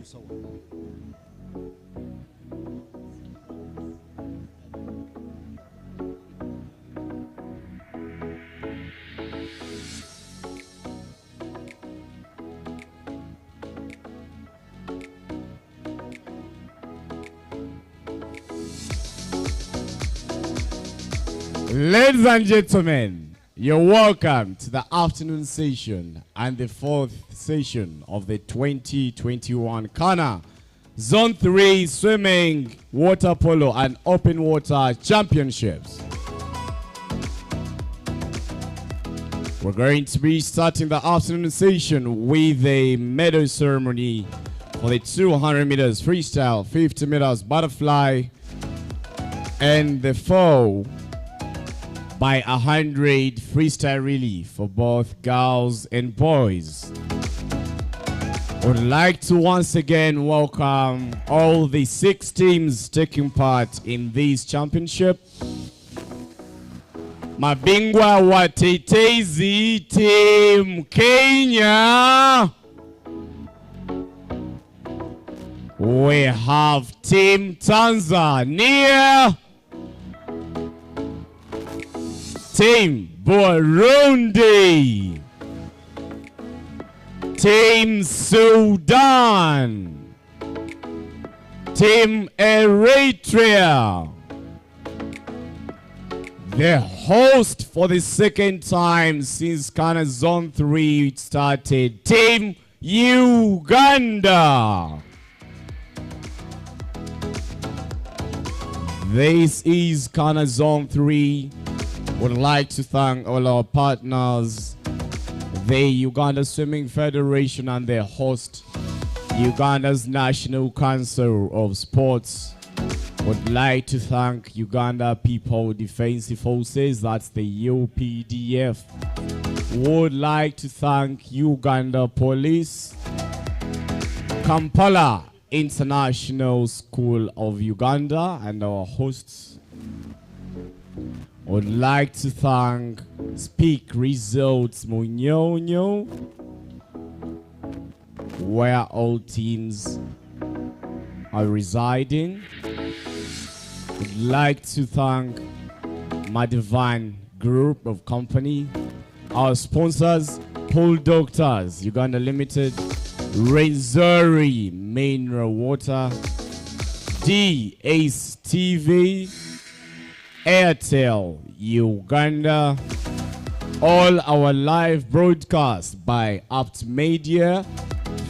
sawa. Ladies and gentlemen, you're welcome to the afternoon session and the fourth session of the 2021 CANA Zone 3 Swimming, Water Polo and Open Water Championships. We're going to be starting the afternoon session with a medal ceremony for the 200 meters freestyle, 50 meters butterfly, and the 4 by 100 freestyle relay for both girls and boys. Would like to once again welcome all the 6 teams taking part in this championship. Mabingwa watetezi Team Kenya. We have Team Tanzania. Team Burundi, Team Sudan, Team Eritrea. The host for the second time since CANA Zone 3 started, Team Uganda. This is CANA Zone 3. Would like to thank all our partners, the Uganda Swimming Federation and their host, Uganda's National Council of Sports. Would like to thank Uganda People Defensive Forces, that's the UPDF. Would like to thank Uganda Police, Kampala International School of Uganda and our hosts. Would like to thank Speak Results Munyonyo, where all teams are residing. Would like to thank Madivan Group of Company, our sponsors, Pool Doctors, Uganda Limited, Renzori Mineral Water, DACE TV, Airtel Uganda, all our live broadcasts by Apt Media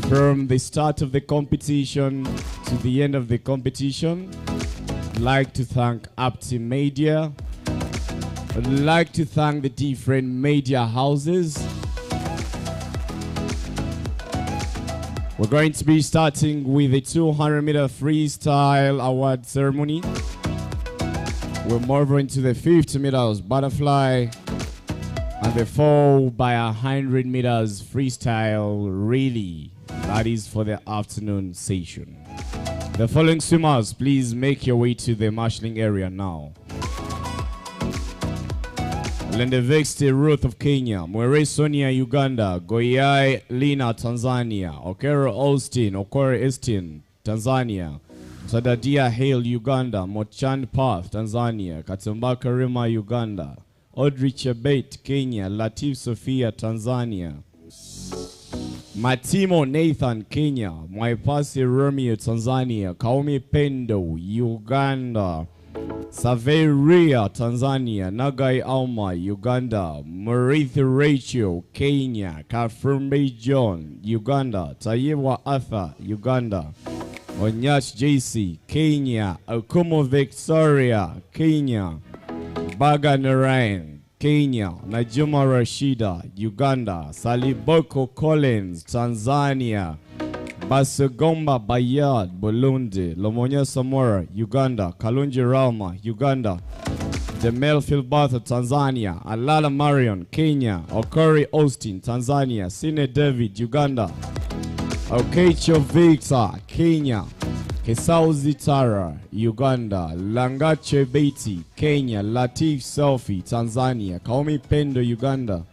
from the start of the competition to the end of the competition. I'd like to thank Apt Media. I'd like to thank the different media houses. We're going to be starting with the 200-meter freestyle award ceremony. We'll move into the 50 meters butterfly and the 4 by 100 meters freestyle relay. That is for the afternoon session. The following swimmers, please make your way to the marshalling area now. Lendevexte Ruth of Kenya, Mwere Sonia Uganda, Goyai Lina Tanzania, Okero Austin, Okore Estin Tanzania, Sadadia Hale Uganda, Mochand Path Tanzania, Katumbaka Rima Uganda, Audrey Chebet Kenya, Latif Sophia Tanzania, Matimo Nathan Kenya, Mwaipasi Romeo Tanzania, Kaumi Pendo Uganda, Saveria Tanzania, Nagai Alma Uganda, Marithi Rachel Kenya, Kafrumbe John Uganda, Tayewa Arthur Uganda, Onyach JC Kenya, Akumo Victoria Kenya, Baga Narayan Kenya, Najuma Rashida Uganda, Saliboko Collins Tanzania, Basagomba Bayard Burundi, Lomonya Samora Uganda, Kalunji Rama Uganda, Demel Filbata Tanzania, Alala Marion Kenya, Okori Austin Tanzania, Sine David Uganda, Okecho Victor Kenya, Kesauzi Tara Uganda, Langache Beiti Kenya, Latif Selfie Tanzania, Kaomi Pendo Uganda,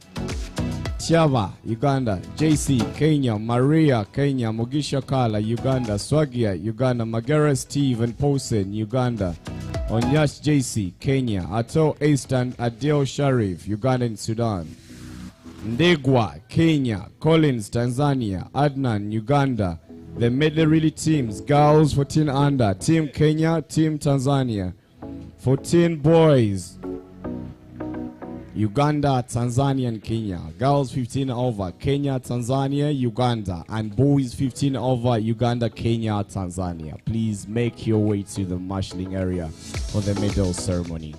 Chava, Uganda. JC, Kenya. Maria, Kenya. Mugisha Kala, Uganda. Swagia, Uganda. Magera Steve and Posen, Uganda. Onyash JC, Kenya. Ato Eastern, Adel Sharif, Uganda and Sudan. Ndegwa, Kenya. Collins, Tanzania. Adnan, Uganda. The medley relay teams, girls 14 under, Team Kenya, Team Tanzania. 14 boys, Uganda, Tanzania and Kenya. Girls 15 over, Kenya, Tanzania, Uganda. And boys 15 over, Uganda, Kenya, Tanzania. Please make your way to the marshalling area for the medal ceremony.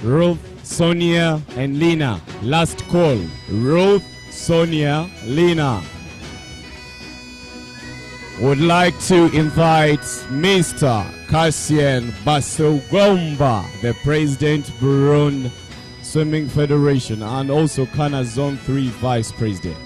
Ruth, Sonia, and Lina. Last call. Ruth, Sonia, Lina. Would like to invite Mr. Cassian Basogomba, the President, Burundi Swimming Federation, and also CANA Zone III Vice President.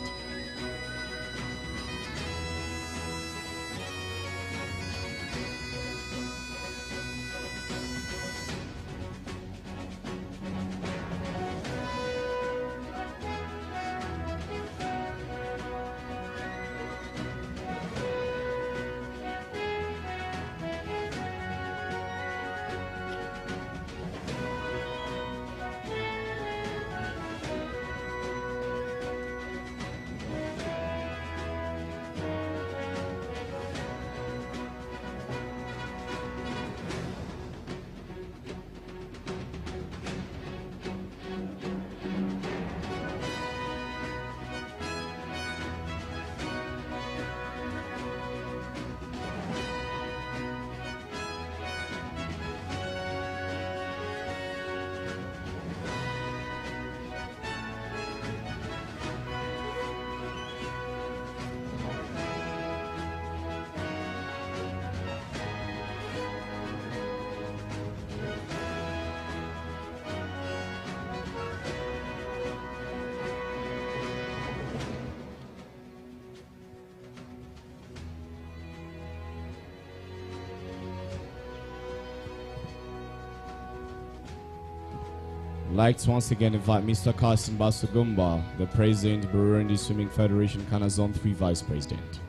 I'd like to once again invite Mr. Cassian Basogomba, the President, Burundi Swimming Federation, CANA Zone III Vice President.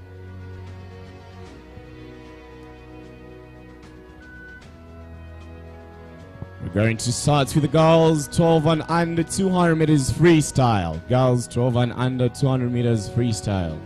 We're going to start with the girls 12 and under 200 meters freestyle. Girls 12 and under 200 meters freestyle.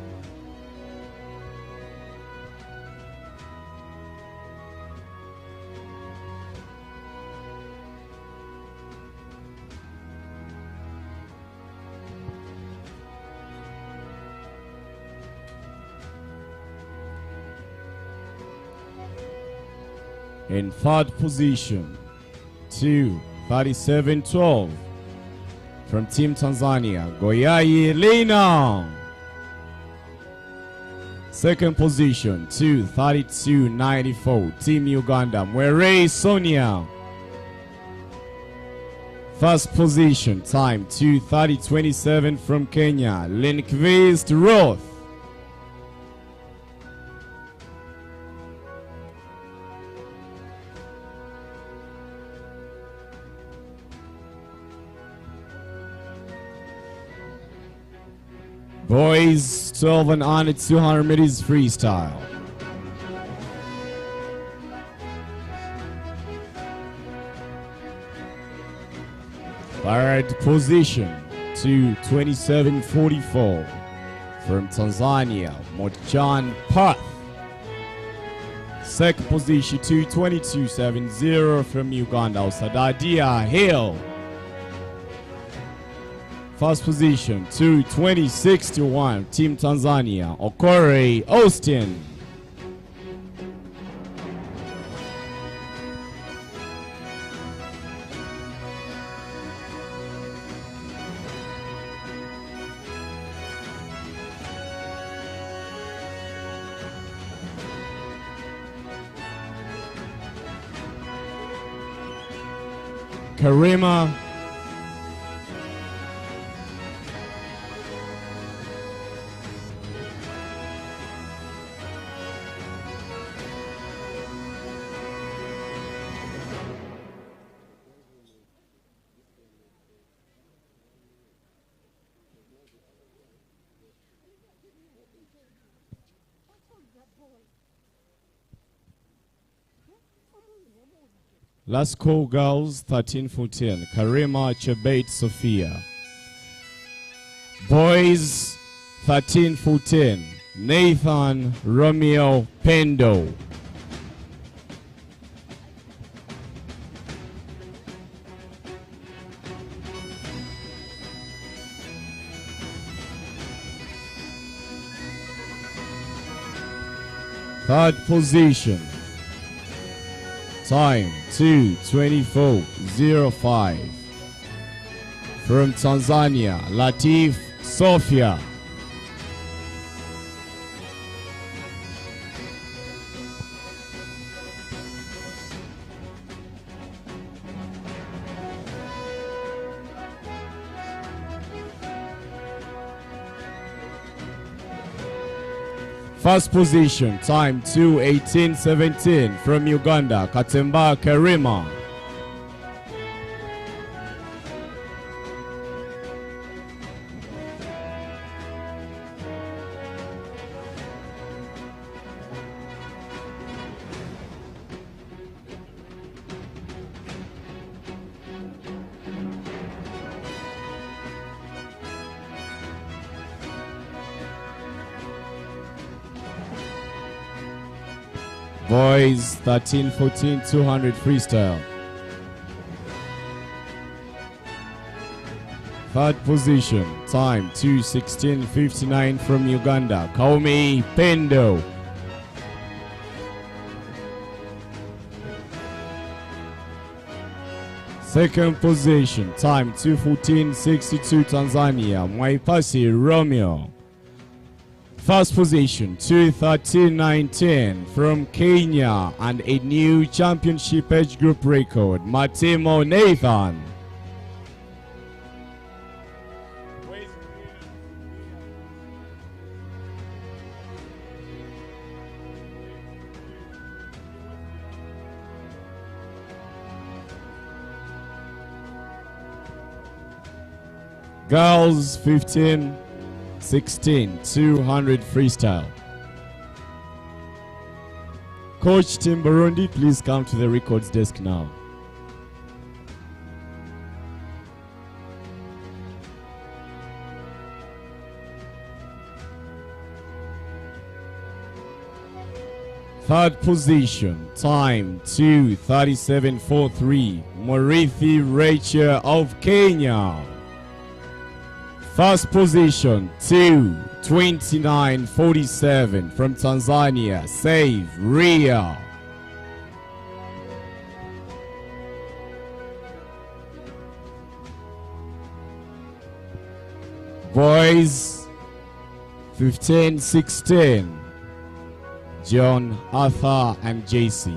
In third position, 2:37.12 from Team Tanzania, Goyayi Lina. Second position, 2:32.94, Team Uganda, Mwere Sonia. First position, time 2:30.27 from Kenya, Linkvist Roth. Boys 12 and under 200 meters freestyle. Third position, 2:27.44 from Tanzania, Mochan Path. Second position, 2:22.70 from Uganda, Osadadia Hill. First position, 2:20.61, Team Tanzania, Okore Austin. Karima Last call girls 13-14, Karima Chebet Sophia. Boys 13-14, Nathan Romeo Pendo. Third position. Time 2:24.05. From Tanzania, Latif Sofia. First position, time 2:18.17 from Uganda, Katemba Karima. Boys 13-14, 200 freestyle. Third position, time 2:16.59 from Uganda, Kaumi Pendo. Second position, time 2:14.62 Tanzania, Mwaipasi Romeo. First position, 2:13.19 from Kenya, and a new championship age group record, Matimo Nathan. Girls 15-16, 200 freestyle. Coach Tim Burundi, please come to the records desk now. Third position, time 2:37.43, Morithi Rachel of Kenya. First position, 2:29.47 from Tanzania, Save Ria. Boys 15-16, John, Arthur, and JC.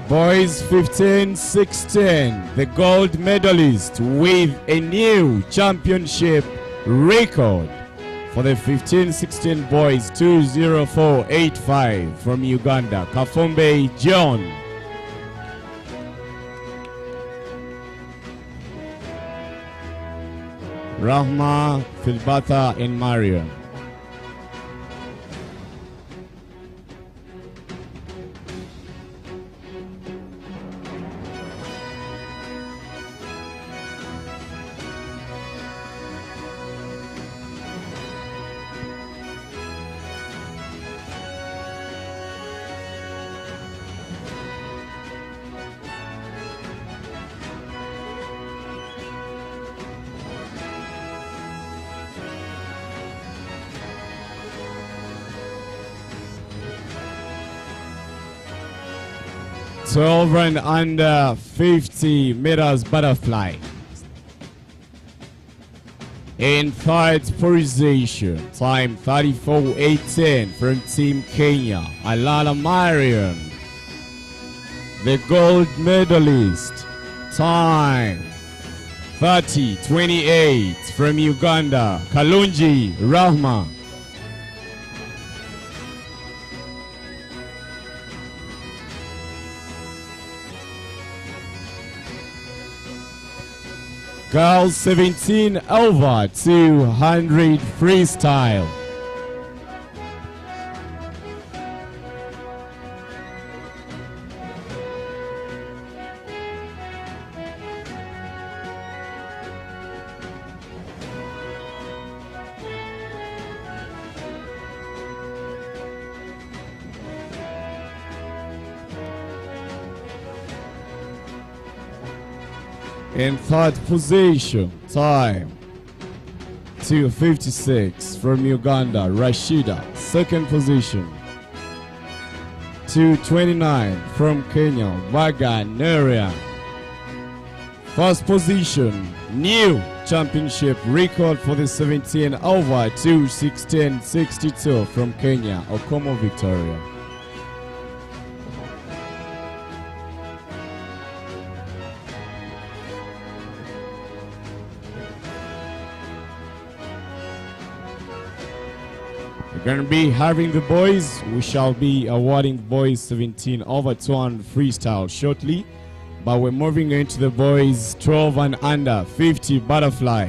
Boys 15-16, the gold medalist with a new championship record for the 15-16 boys, 2:04.85 from Uganda, Kafumbe John. Rahma, Filbata, and Marion. 12 and under 50 meters butterfly. In third position, time 34:18 from Team Kenya, Alala Marion. The gold medalist, time 30:28 from Uganda, Kalunji Rahma. Girls 17 over 200 freestyle. In third position, time 2:56 from Uganda, Rashida. Second position, 2:29 from Kenya, Baga Neria. First position, new championship record for the 17 over 2:16.62 from Kenya, Okomo Victoria. We're going to be having the boys. We shall be awarding boys 17 over 200 freestyle shortly. But we're moving into the boys 12 and under 50 butterfly.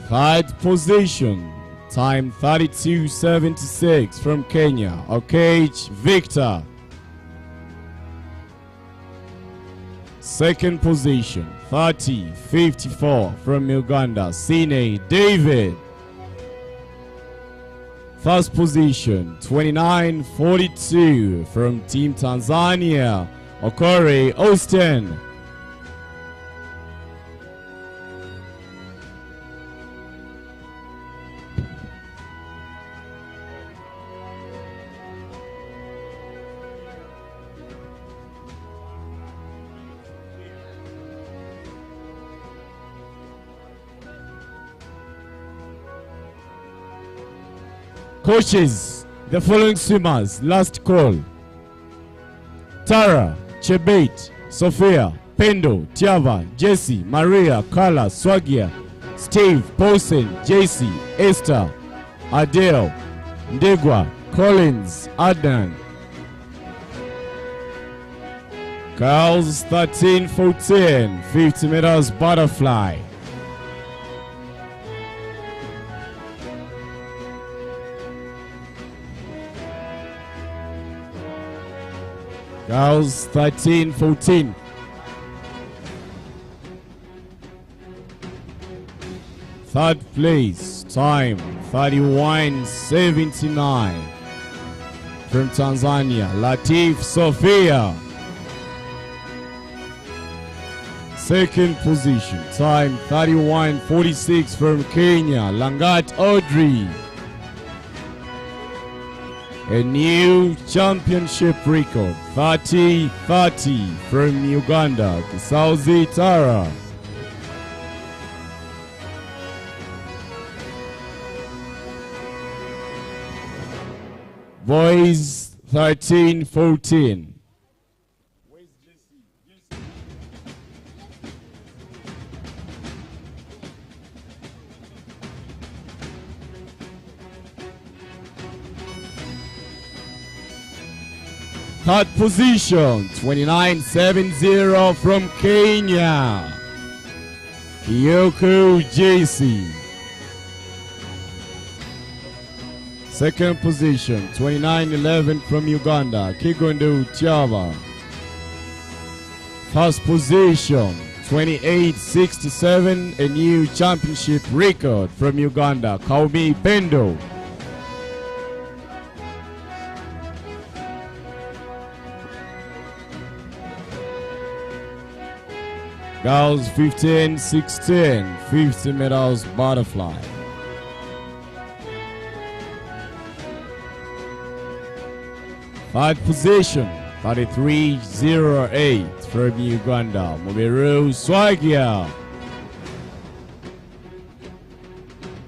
Third position, time 32:76 from Kenya, Okage Victor. Second position, 30:54 from Uganda, Sine David. First position, 29:42 from Team Tanzania, Okore Austin. Coaches, the following swimmers, last call: Tara, Chebet, Sophia, Pendo, Tiava, Jesse, Maria, Carla, Swagia, Steve, Paulson, JC, Esther, Adele, Ndegwa, Collins, Adnan. Girls 13-14, 50 meters butterfly. Girls 13-14. Third place, time 31:79 from Tanzania, Latif Sophia. Second position, time 31:46 from Kenya, Langat Audrey. A new championship record, 30:30 from Uganda, Kisauzi Tara. Boys 13-14. Third position, 29:70 from Kenya, Kyoko JC. Second position, 29:11 from Uganda, Kigondo Tiava. First position, 28-67, a new championship record from Uganda, Kaumi Pendo. Girls 15-16, 50 meters butterfly. Third position, 33-08 from Uganda, Mubiru Swagia.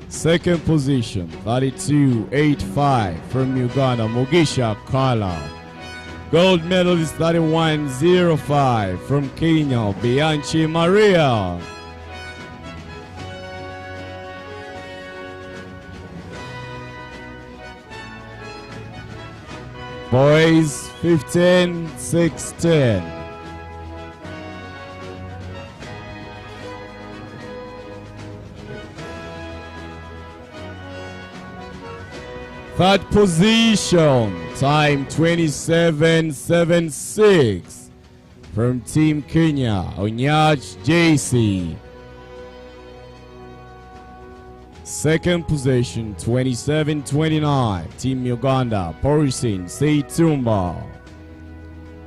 Second position, 32-85 from Uganda, Mugisha Kala. Gold medalist 31-05 from Kenya, Bianchi Maria. Boys 15-16. Third position, time 27-76 from Team Kenya, Onyach JC. Second position, 27-29, Team Uganda, Porisin Seitumba.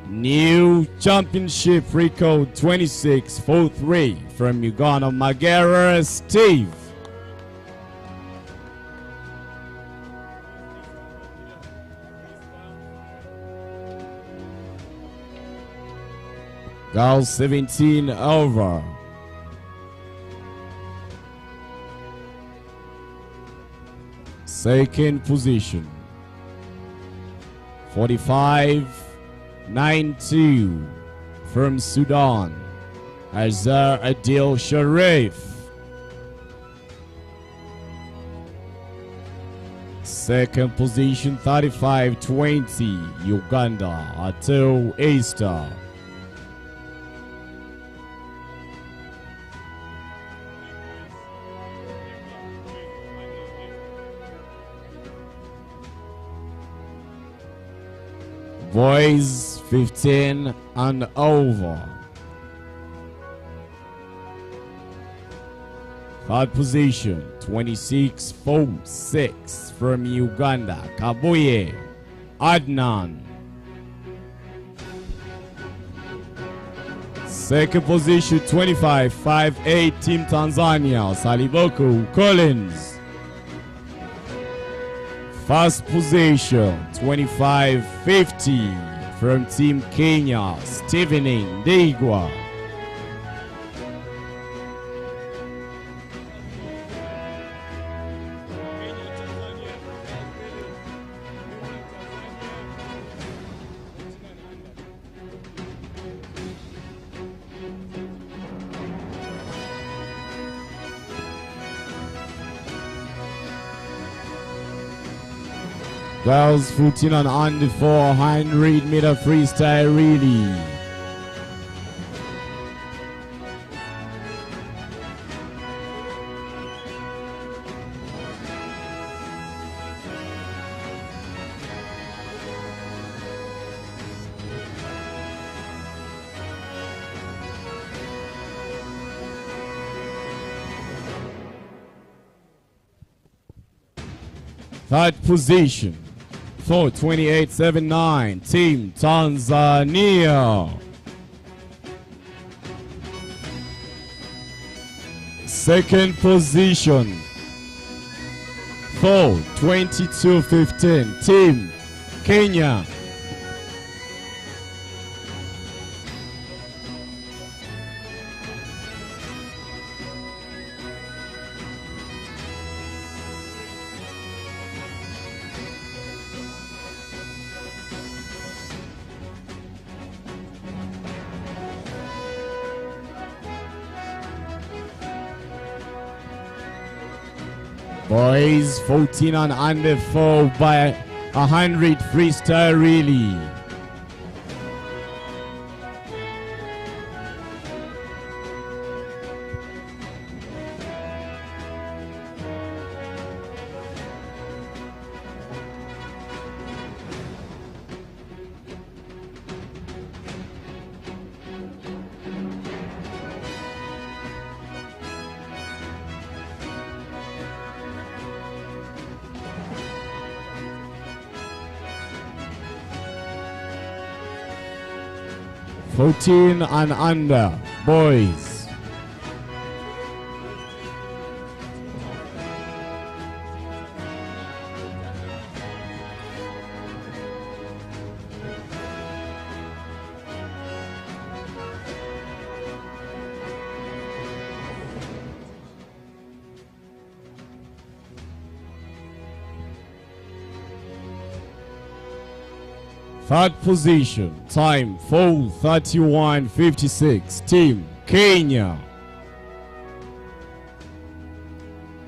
New championship record, 26-43 from Uganda, Magera Steve. Girls 17 over. Second position, 45-92 from Sudan, Azar Adil Sharif. Second position, 35-20 Uganda, Ato Easter. Boys 15 and over. Third position, 26-46 from Uganda, Kabuye Adnan. Second position, 25-58 Team Tanzania, Saliboku Collins. First position, 25-50 from Team Kenya, Stephen Ndigwa. Girls 14 and under 400 meter freestyle relay. Third position, 4:28.79, Team Tanzania. Second position, 4:22.15, Team Kenya. Boys 14 and under 4 by 100 freestyle relay. 14 and under, boys. Third position, time 4:31.56, Team Kenya.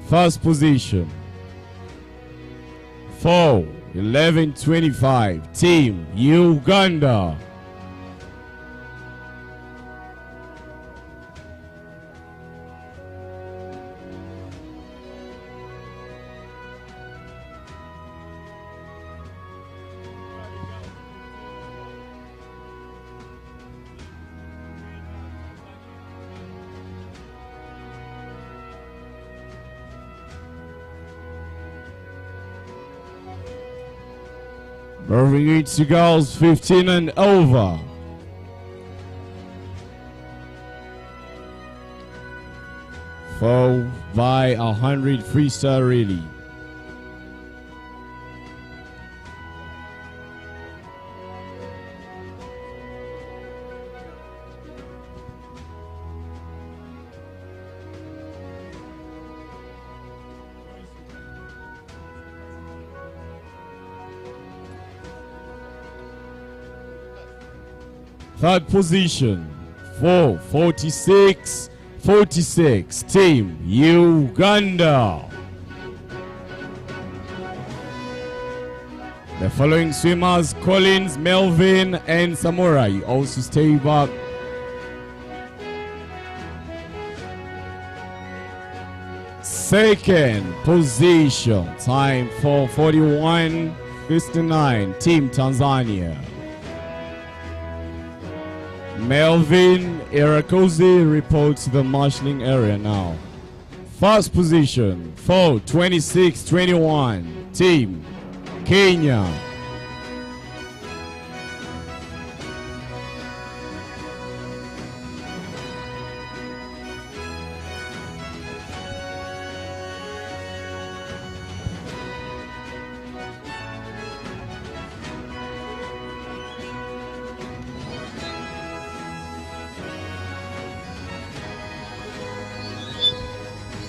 First position, 4:11.25, Team Uganda. Moving it to girls 15 and over. Four by 100 freestyle relay. Third position, 4:46.46, Team Uganda. The following swimmers, Collins, Melvin, and Samurai, also stay back. Second position, time 4:41.59, Team Tanzania. Melvin Irakoze reports to the marshalling area now. First position, 4:26.21, Team Kenya.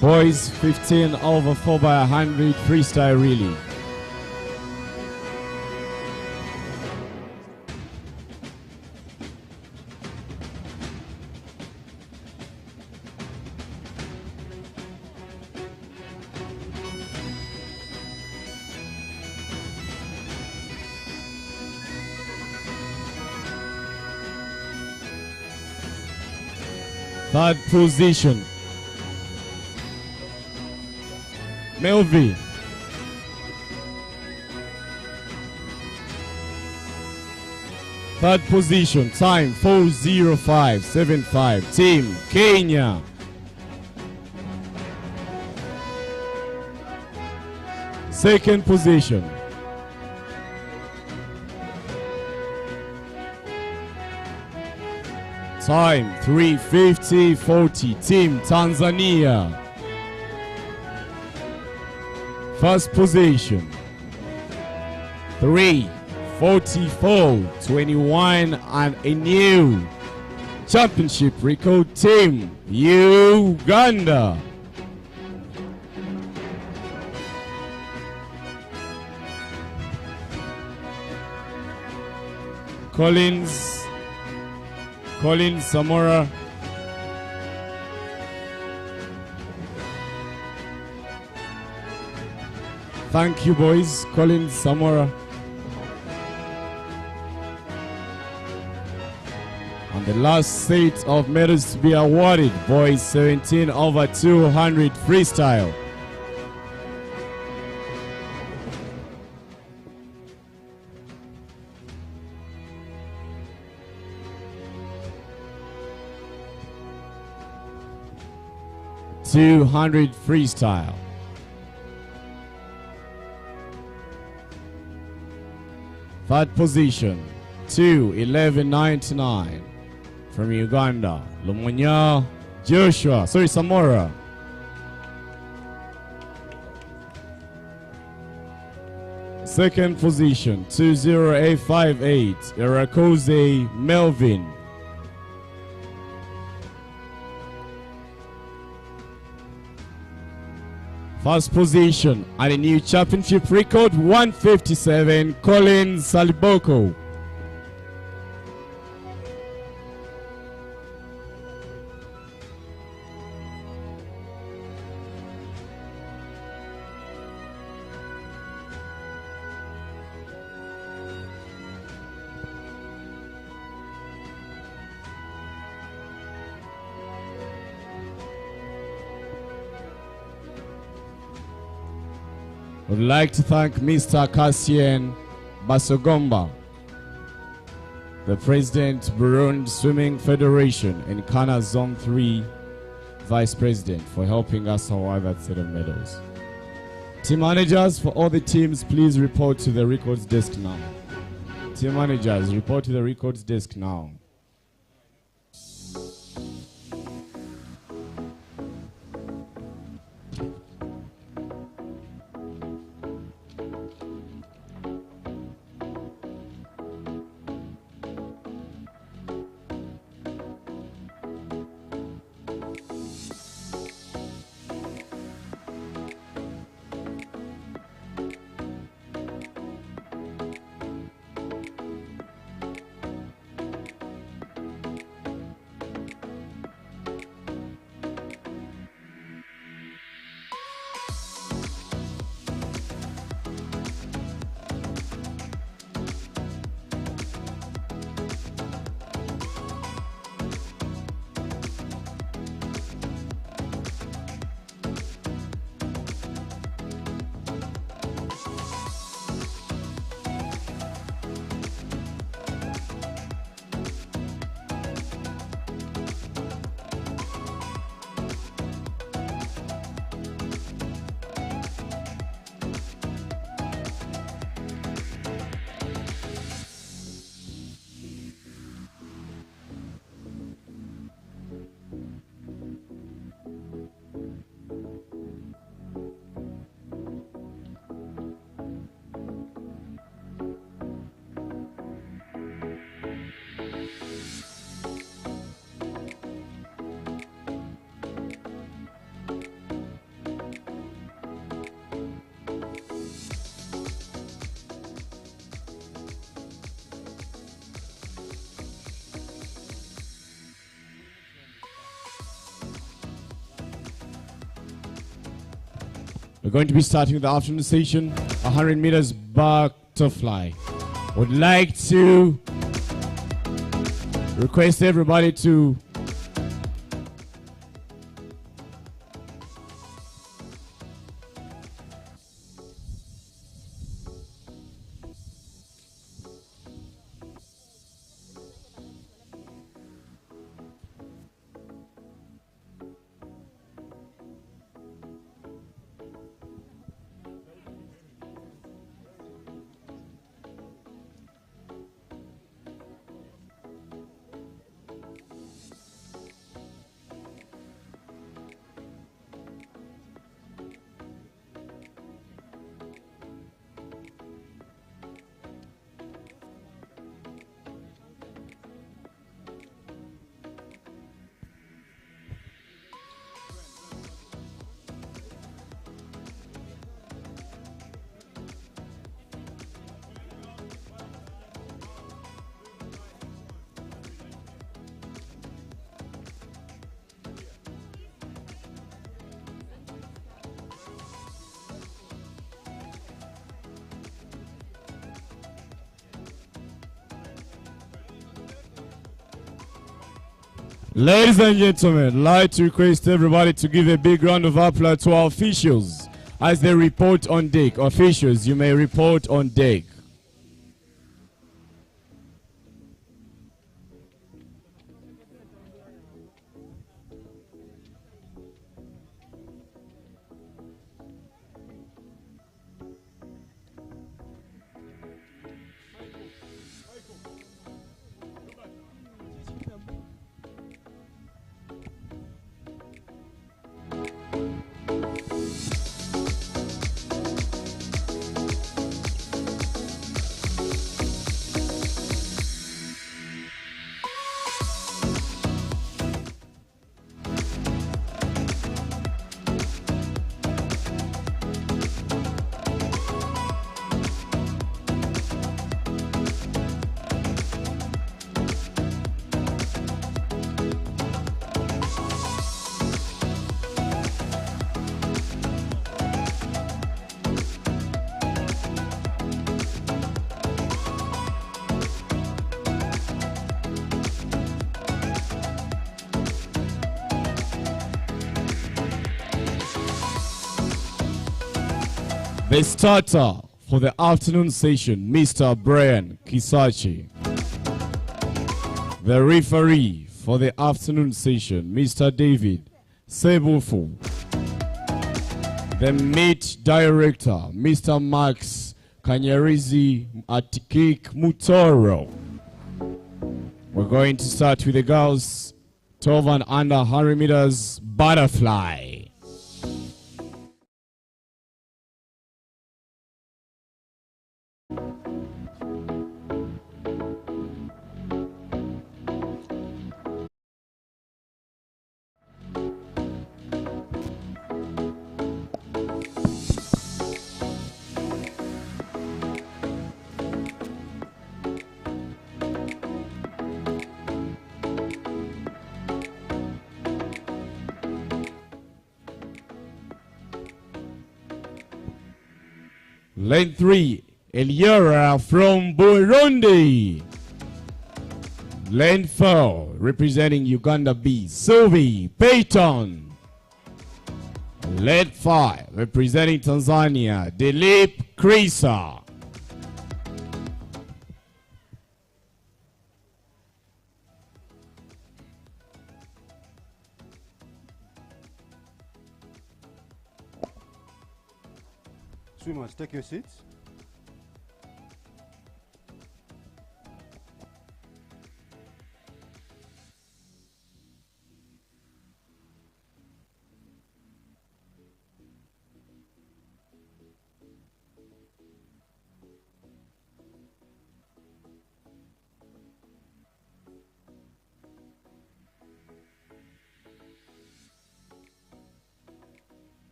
Boys 15 over 4 by 100 freestyle relay. Third position, Melvin. Third position, time 4:05.75, Team Kenya. Second position, time 3:50.40, Team Tanzania. First position, 3:44.21, and a new championship record, Team Uganda. Collins Samora. Thank you, boys. Collins Samora. And the last set of medals to be awarded, boys 17 over 200 freestyle. .200 freestyle. Third position, 2:11.99, from Uganda, Lumunya Joshua, sorry, Samora. Second position, 20858, Irakoze Melvin. First position at a new championship record, 157, Colin Saliboko. Would like to thank Mr. Cassien Basogomba, the President, Burundi Swimming Federation, and CANA Zone III Vice President, for helping us award that set of medals. Team managers for all the teams, please report to the records desk now. Team managers, report to the records desk now. We're going to be starting the afternoon session, 100 meters butterfly. Would like to request everybody to Ladies and gentlemen, I'd like to request everybody to give a big round of applause to our officials as they report on deck. Officials, you may report on deck. The starter for the afternoon session, Mr. Brian Kisachi. The referee for the afternoon session, Mr. David Sebufu. The meet director, Mr. Max Kanyarizi Atikik Mutoro. We're going to start with the girls 12 and under 100 meters butterfly. Lane 3, Eliora from Burundi. Lane 4, representing Uganda B, Subi Payton. Lane 5, representing Tanzania, Dilip Krisa. Swimmers, take your seats.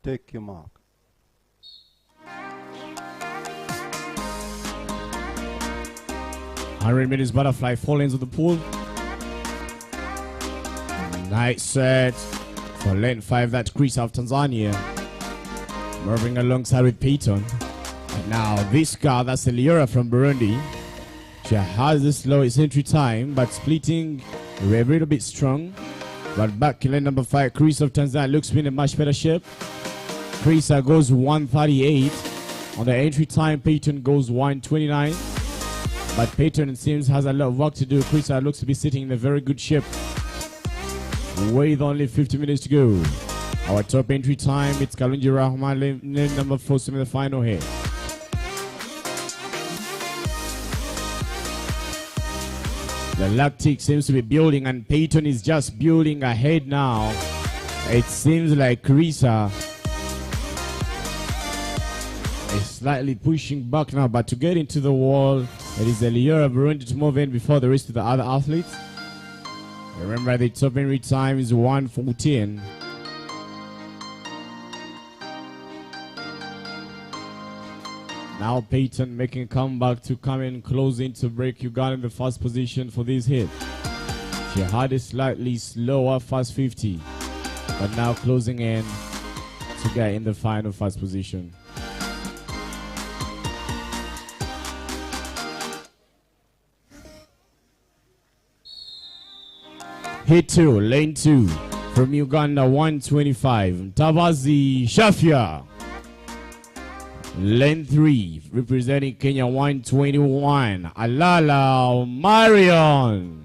Take your mark. Hundred meters butterfly, 4 lanes of the pool. Nice set for lane 5. That's Chris of Tanzania. Moving alongside with Peyton. And now this girl, that's Eliora from Burundi. She has the slowest entry time, but splitting a little bit strong. But back in lane number 5, Chris of Tanzania looks to be in a much better shape. Krisa goes 138. On the entry time, Peyton goes 129. But Peyton, it seems, has a lot of work to do. Krisa looks to be sitting in a very good shape with only 50 minutes to go. Our top entry time, it's Kalunji Rahman, lane number 4, in the final here. The lactic seems to be building, and Peyton is just building ahead now. It seems like Krisa is slightly pushing back now, but to get into the wall, it is Eliora Burundi to move in before the rest of the other athletes. Remember, the top entry time is 1:14. Now Peyton making a comeback to come in closing to break Uganda in the first position for this hit. She had a slightly slower first 50, but now closing in to get in the final first position. Hit 2, lane 2 from Uganda, 125. Tabazi Shafia. Lane 3 representing Kenya, 121. Alala Marion.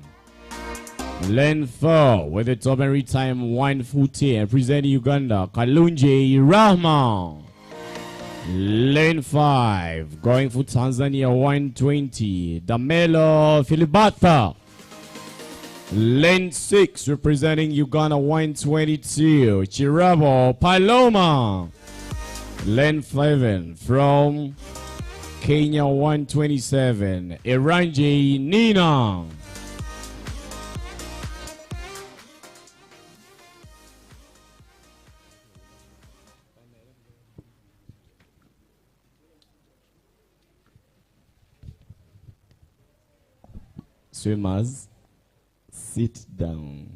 Lane 4 with the top entry time 140, representing Uganda, Kalunji Rahman. Lane 5 going for Tanzania, 120. Damelo Filibata. Lane 6 representing Uganda 122, Chirabo Paloma. Lane 7 from Kenya 127, Iranji Nina. Swimmers, sit down.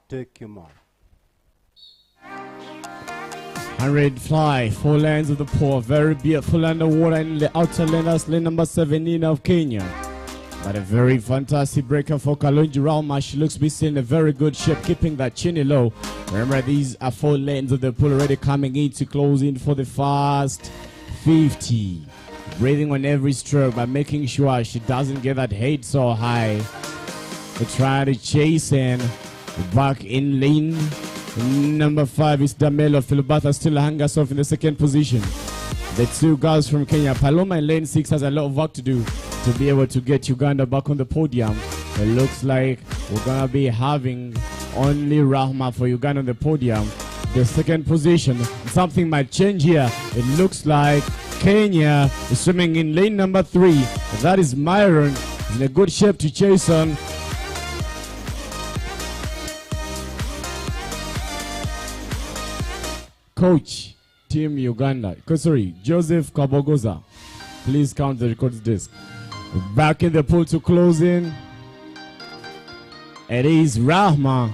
Take your mark. 100 fly, 4 lanes of the pool, very beautiful underwater in the outer lane. That's lane number 17 of Kenya. But a very fantastic breaker for Kalonji Rauma. She looks to be still in a very good shape, keeping that chinny low. Remember, these are 4 lanes of the pool already coming in to close in for the fast 50. Breathing on every stroke, but making sure she doesn't get that head so high. To try to chase in. Back in lane number 5 is Damelo. Philobata still hangs herself in the second position. The 2 girls from Kenya. Paloma in lane 6 has a lot of work to do to be able to get Uganda back on the podium. It looks like we're going to be having only Rahma for Uganda on the podium. The second position, something might change here. It looks like Kenya is swimming in lane number 3. That is Myron. In a good shape to chase on. Coach, Team Uganda. Sorry, Joseph Kabogoza. Please count the records desk. Back in the pool to close in. It is Rahma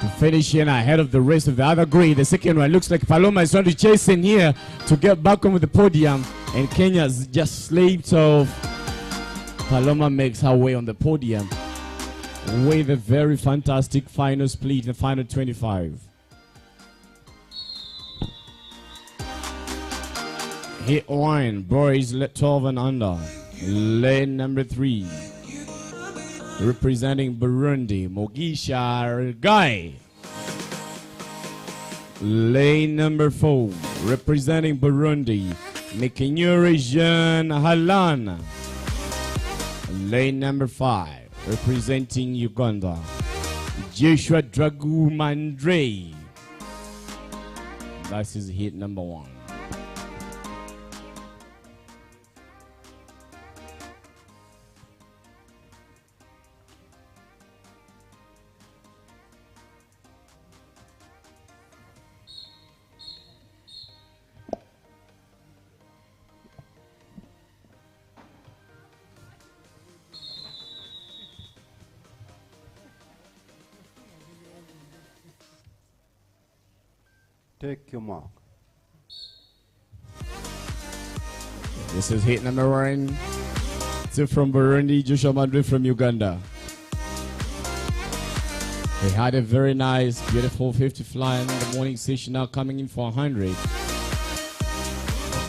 to finish in ahead of the rest of the other grade. The second one looks like Paloma is trying to chase in here to get back on with the podium. And Kenya's just slipped off. Paloma makes her way on the podium with a very fantastic final split, the final 25. Hit 1, boys 12 and under. Lane number 3. Representing Burundi, Mogisha Guy. Lane number 4. Representing Burundi, Mikinyuri Jean Halan. Lane number 5. Representing Uganda, Joshua Dragumandre. That's his hit number 1. Take your mark. This is hit number 1. Two from Burundi, Joshua Madrid from Uganda. He had a very nice, beautiful 50 fly in the morning session, now coming in for 100.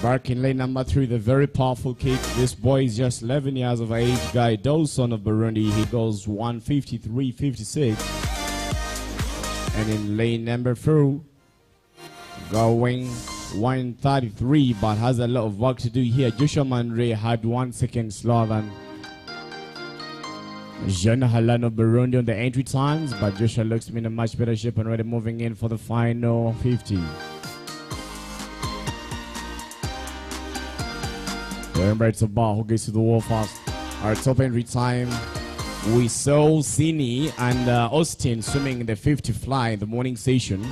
Back in lane number 3, the very powerful kick. This boy is just 11 years of age. Guy Dawson of Burundi, he goes 153.56. And in lane number 4, going 133, but has a lot of work to do here. Joshua Mandre had 1 second slower than Jean Halano Burundi on the entry times, but Joshua looks to be in a much better shape and already moving in for the final 50. Remember, it's a bar who gets to the wall fast. Our top entry time, we saw Sini and Austin swimming in the 50 fly in the morning session.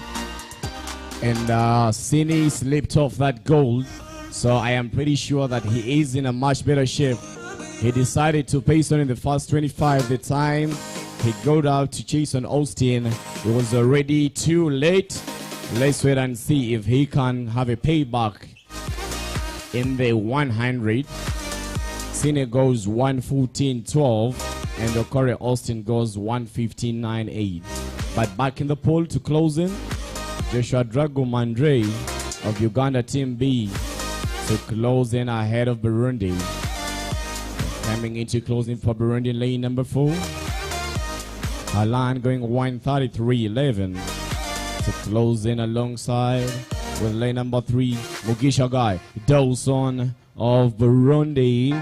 And Sini slipped off that gold, so I am pretty sure that he is in a much better shape. He decided to pace on in the first 25. The time he got out to chase on Austin, it was already too late. Let's wait and see if he can have a payback in the 100. Sini goes 114.12 and Okore Austin goes 115.98. But back in the poll to close in, Joshua Drago Mandre of Uganda Team B to close in ahead of Burundi. Coming into closing for Burundi, lane number 4. Alan going 133.11 to close in alongside with lane number 3, Mugisha Guy Dawson of Burundi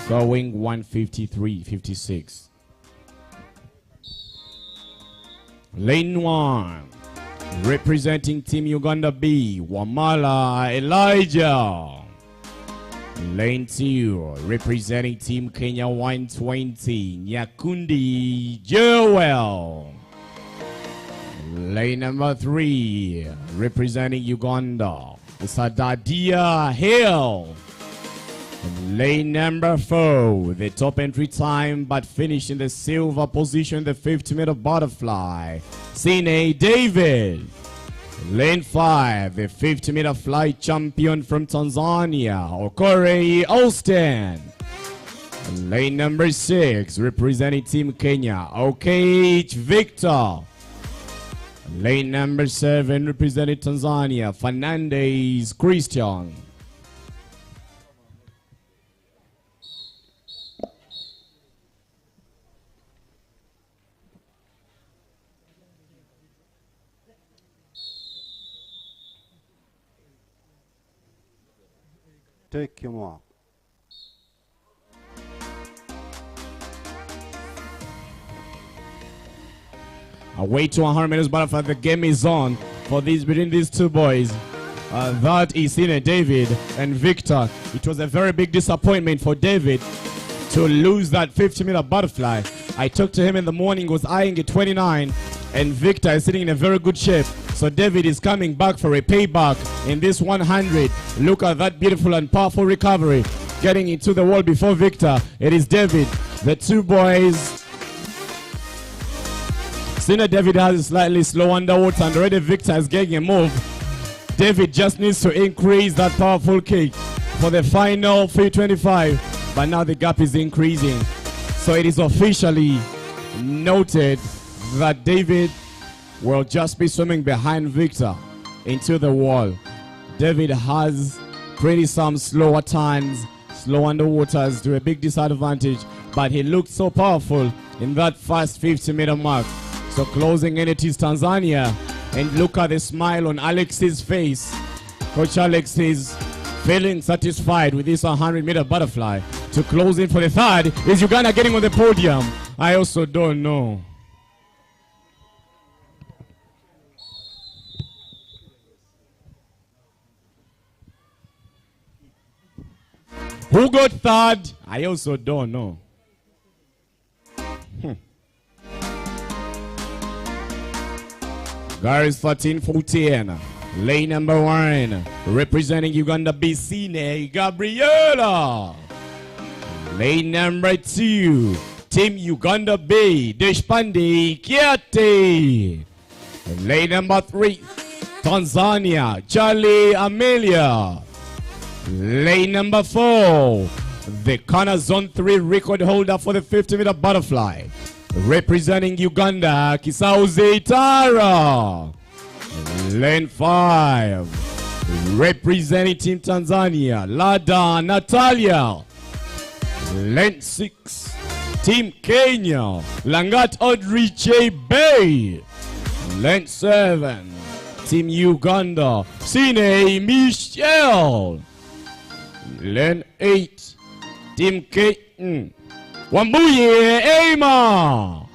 going 153.56. Lane 1, representing Team Uganda B, Wamala Elijah. Lane 2, representing Team Kenya 120, Nyakundi Joel. Lane number 3, representing Uganda, Sadadia Hill. And lane number 4, the top entry time but finished in the silver position, the 50-meter butterfly, Sine David. Lane 5, the 50-meter fly champion from Tanzania, Okore Austin. And lane number 6, representing Team Kenya, Okage Victor. Lane number 7, representing Tanzania, Fernandez Christian. Take your mark. Away to 100 meters butterfly. The game is on for these between these two boys. That is Sine David and Victor. It was a very big disappointment for David to lose that 50-meter butterfly. I talked to him in the morning, was eyeing a 29, and Victor is sitting in a very good shape. So David is coming back for a payback in this 100. Look at that beautiful and powerful recovery. Getting into the wall before Victor. It is David. The two boys. Sina David has a slightly slow underwater and already Victor is getting a move. David just needs to increase that powerful kick for the final 325. But now the gap is increasing. So it is officially noted that David will just be swimming behind Victor into the wall. David has pretty some slower times, slow underwaters to a big disadvantage, but he looked so powerful in that first 50-meter mark. So closing in, it is Tanzania, and look at the smile on Alex's face. Coach Alex is feeling satisfied with this 100-meter butterfly. To close in for the third is Uganda getting on the podium. I also don't know. Who got third? I also don't know. Guys, 13-14. Lane number 1, representing Uganda B, Sine Gabriela. Lane number 2, Team Uganda B, Deshpande Kiate. Lane number 3, Tanzania, Charlie Amelia. Lane number 4, the CANA Zone 3 record holder for the 50-meter butterfly, Representing Uganda, Kisauze Tara. Lane 5. Representing Team Tanzania, Lada Natalia. Lane 6. Team Kenya, Langat Audrey J. Bay. Lane 7. Team Uganda, Sine Michelle. Lane 8. Team Kenya, Wambuye Ema.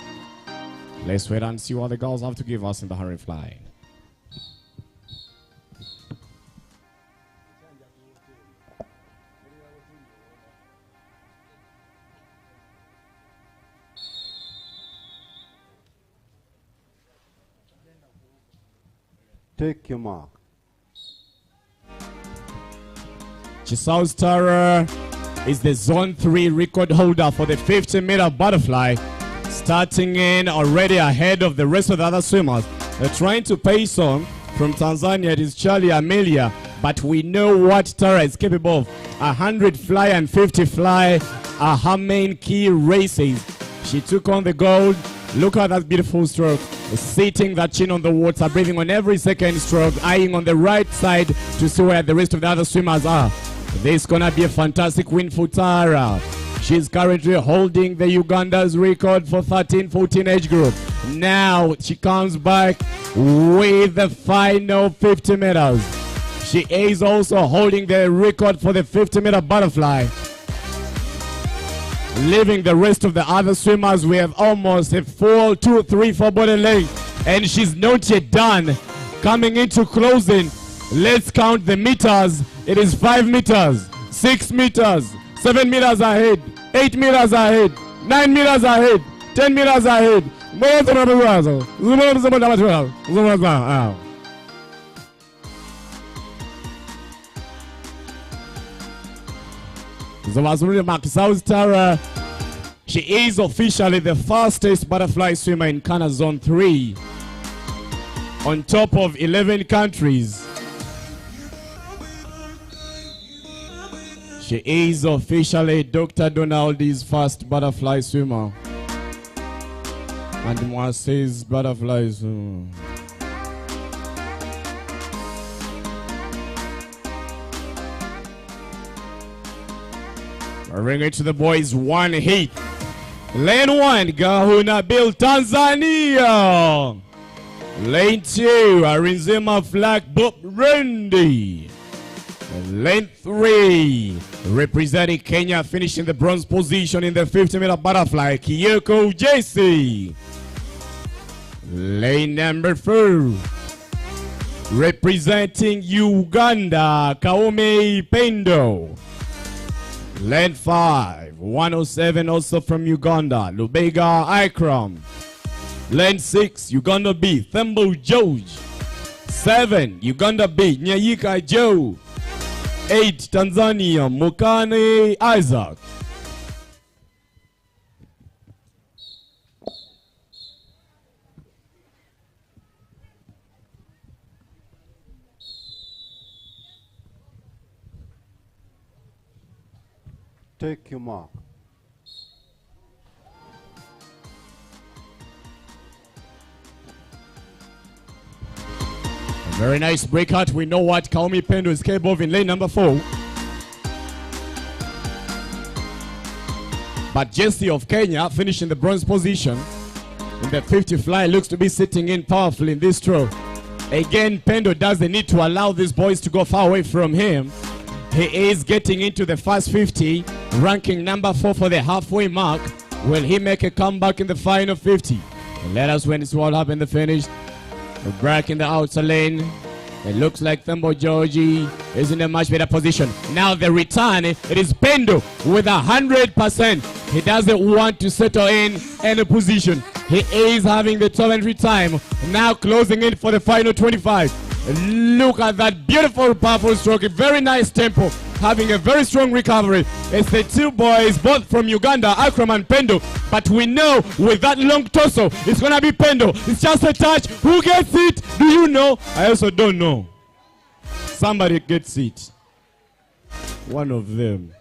Let's wait and see what the girls have to give us in the hurry fly. Take your mark. Chisau's Tara is the Zone 3 record holder for the 50-meter butterfly, starting in already ahead of the rest of the other swimmers. They're trying to pace on from Tanzania. It is Charlie Amelia, but we know what Tara is capable of. 100 fly and 50 fly are her main key races. She took on the gold. Look at that beautiful stroke. Sitting that chin on the water, breathing on every second stroke, eyeing on the right side to see where the rest of the other swimmers are. This is gonna be a fantastic win for Tara. She's currently holding the Uganda's record for 13-14 age group. Now she comes back with the final 50 meters. She is also holding the record for the 50-meter butterfly. Leaving the rest of the other swimmers, we have almost a 4, 2, 3, 4 body length, and she's not yet done. Coming into closing, let's count the meters. It is 5 meters, 6 meters, 7 meters ahead, 8 meters ahead, 9 meters ahead, 10 meters ahead. Kisau's Tara, she is officially the fastest butterfly swimmer in CANA Zone 3, on top of 11 countries. She is officially Dr. Donaldi's first butterfly swimmer. And Moise's butterfly swimmer. Bring it to the boys, one heat. Lane 1, Gahuna Bill, Tanzania. Lane 2, Arinzema Flag, Bob Randy. Lane 3, representing Kenya, finishing the bronze position in the 50-meter butterfly, Kiyoko JC. Lane number 4, representing Uganda, Kaume Pendo. Lane 5, 107 also from Uganda, Lubega Ikram. Lane 6, Uganda B, Thembo George. 7, Uganda B, Nyayika Joe. 8, Tanzania, Mukane Isaac. Take your mark. A very nice breakout. We know what Kaume Pendo is capable of in lane number 4. But Jesse of Kenya finishing the bronze position in the 50 fly, looks to be sitting in powerfully in this throw. Again, Pendo doesn't need to allow these boys to go far away from him. He is getting into the first 50, ranking number 4 for the halfway mark. Will he make a comeback in the final 50? Let us wait and see what happens in the finish. We're back in the outer lane. It looks like Thembo Georgie is in a much better position. Now the return, it is Pendo with 100%. He doesn't want to settle in any position. He is having the top entry time. Now closing in for the final 25. Look at that beautiful, powerful stroke. A very nice tempo. Having a very strong recovery. It's the two boys, both from Uganda, Akram and Pendo. But we know with that long torso, it's going to be Pendo. It's just a touch. Who gets it? Do you know? I also don't know. Somebody gets it. One of them.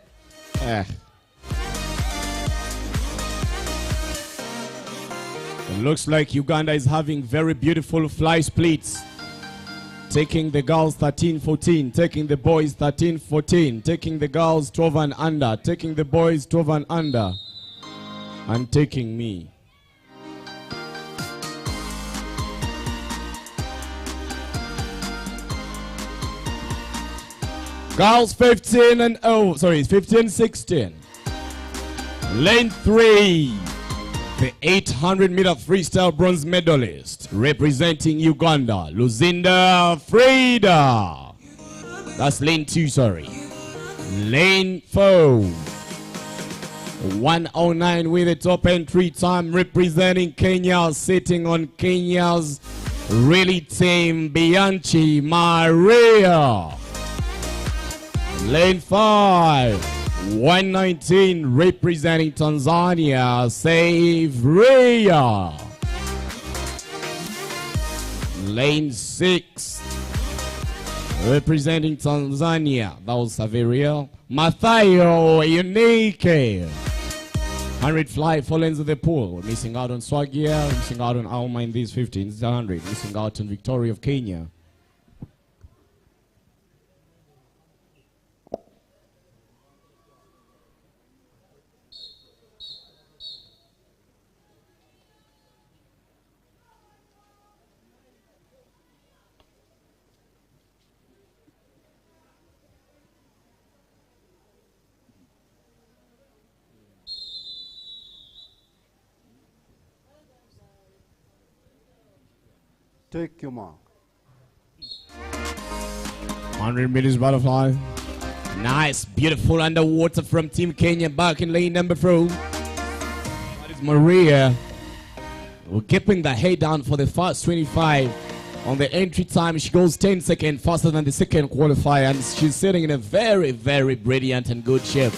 It looks like Uganda is having very beautiful fly splits. Taking the girls 13-14, taking the boys 13-14, taking the girls 12 and under, taking the boys 12 and under, and taking me. Girls 15-16. Lane 3. The 800-meter freestyle bronze medalist representing Uganda, Luzinda Frida. That's lane 2, sorry. Lane 4. 109 with the top entry time representing Kenya, sitting on Kenya's really tame Bianchi Maria. Lane 5. 119 representing Tanzania, Save Ria. Lane 6 representing Tanzania, that was Saveria, Mathayo Unique. 100 fly, 4 lanes of the pool. Missing out on Swagia, missing out on Alma in these 15s, 100. Missing out on Victoria of Kenya. Take your mark. 100 meters butterfly. Nice, beautiful underwater from Team Kenya back in lane number 4. That is Maria. We're keeping the head down for the first 25. On the entry time, she goes 10 seconds faster than the second qualifier, and she's sitting in a very, very brilliant and good shape.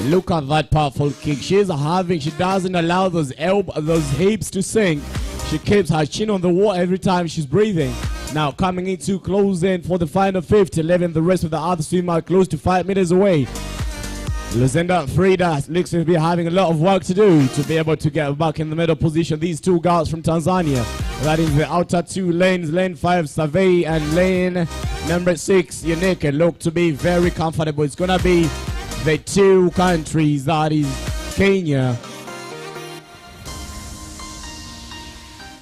Look at that powerful kick. She doesn't allow those hips to sink. She keeps her chin on the wall every time she's breathing. Now coming in too close in for the final 50, leaving the rest of the other swimmer close to 5 meters away. Luzinda Frida looks to be having a lot of work to do to be able to get back in the middle position. These two girls from Tanzania, that is the outer 2 lanes, lane 5 Survey and lane number 6 Unique, look to be very comfortable. It's gonna be the 2 countries, that is Kenya.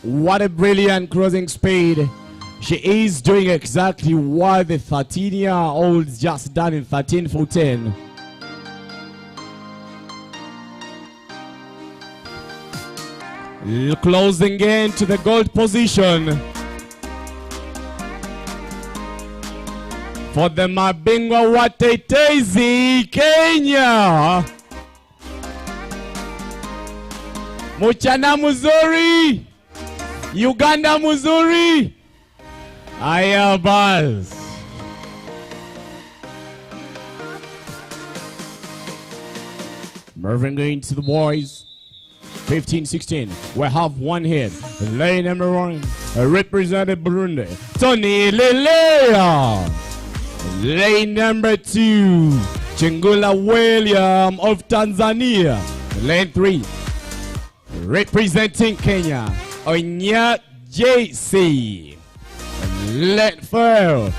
What a brilliant cruising speed. She is doing exactly what the 13-year-olds just done in 13-14. Closing in to the gold position for the mabingwa watetezi Kenya. Muchana muzuri, Uganda muzuri. Aya bas. Mervin going to the boys. 15-16. We have one hit. Lane number 1 represented Burundi, Tony Lelea. Lane number 2, Chingula William of Tanzania. Lane 3 representing Kenya, Onya JC. Lane 4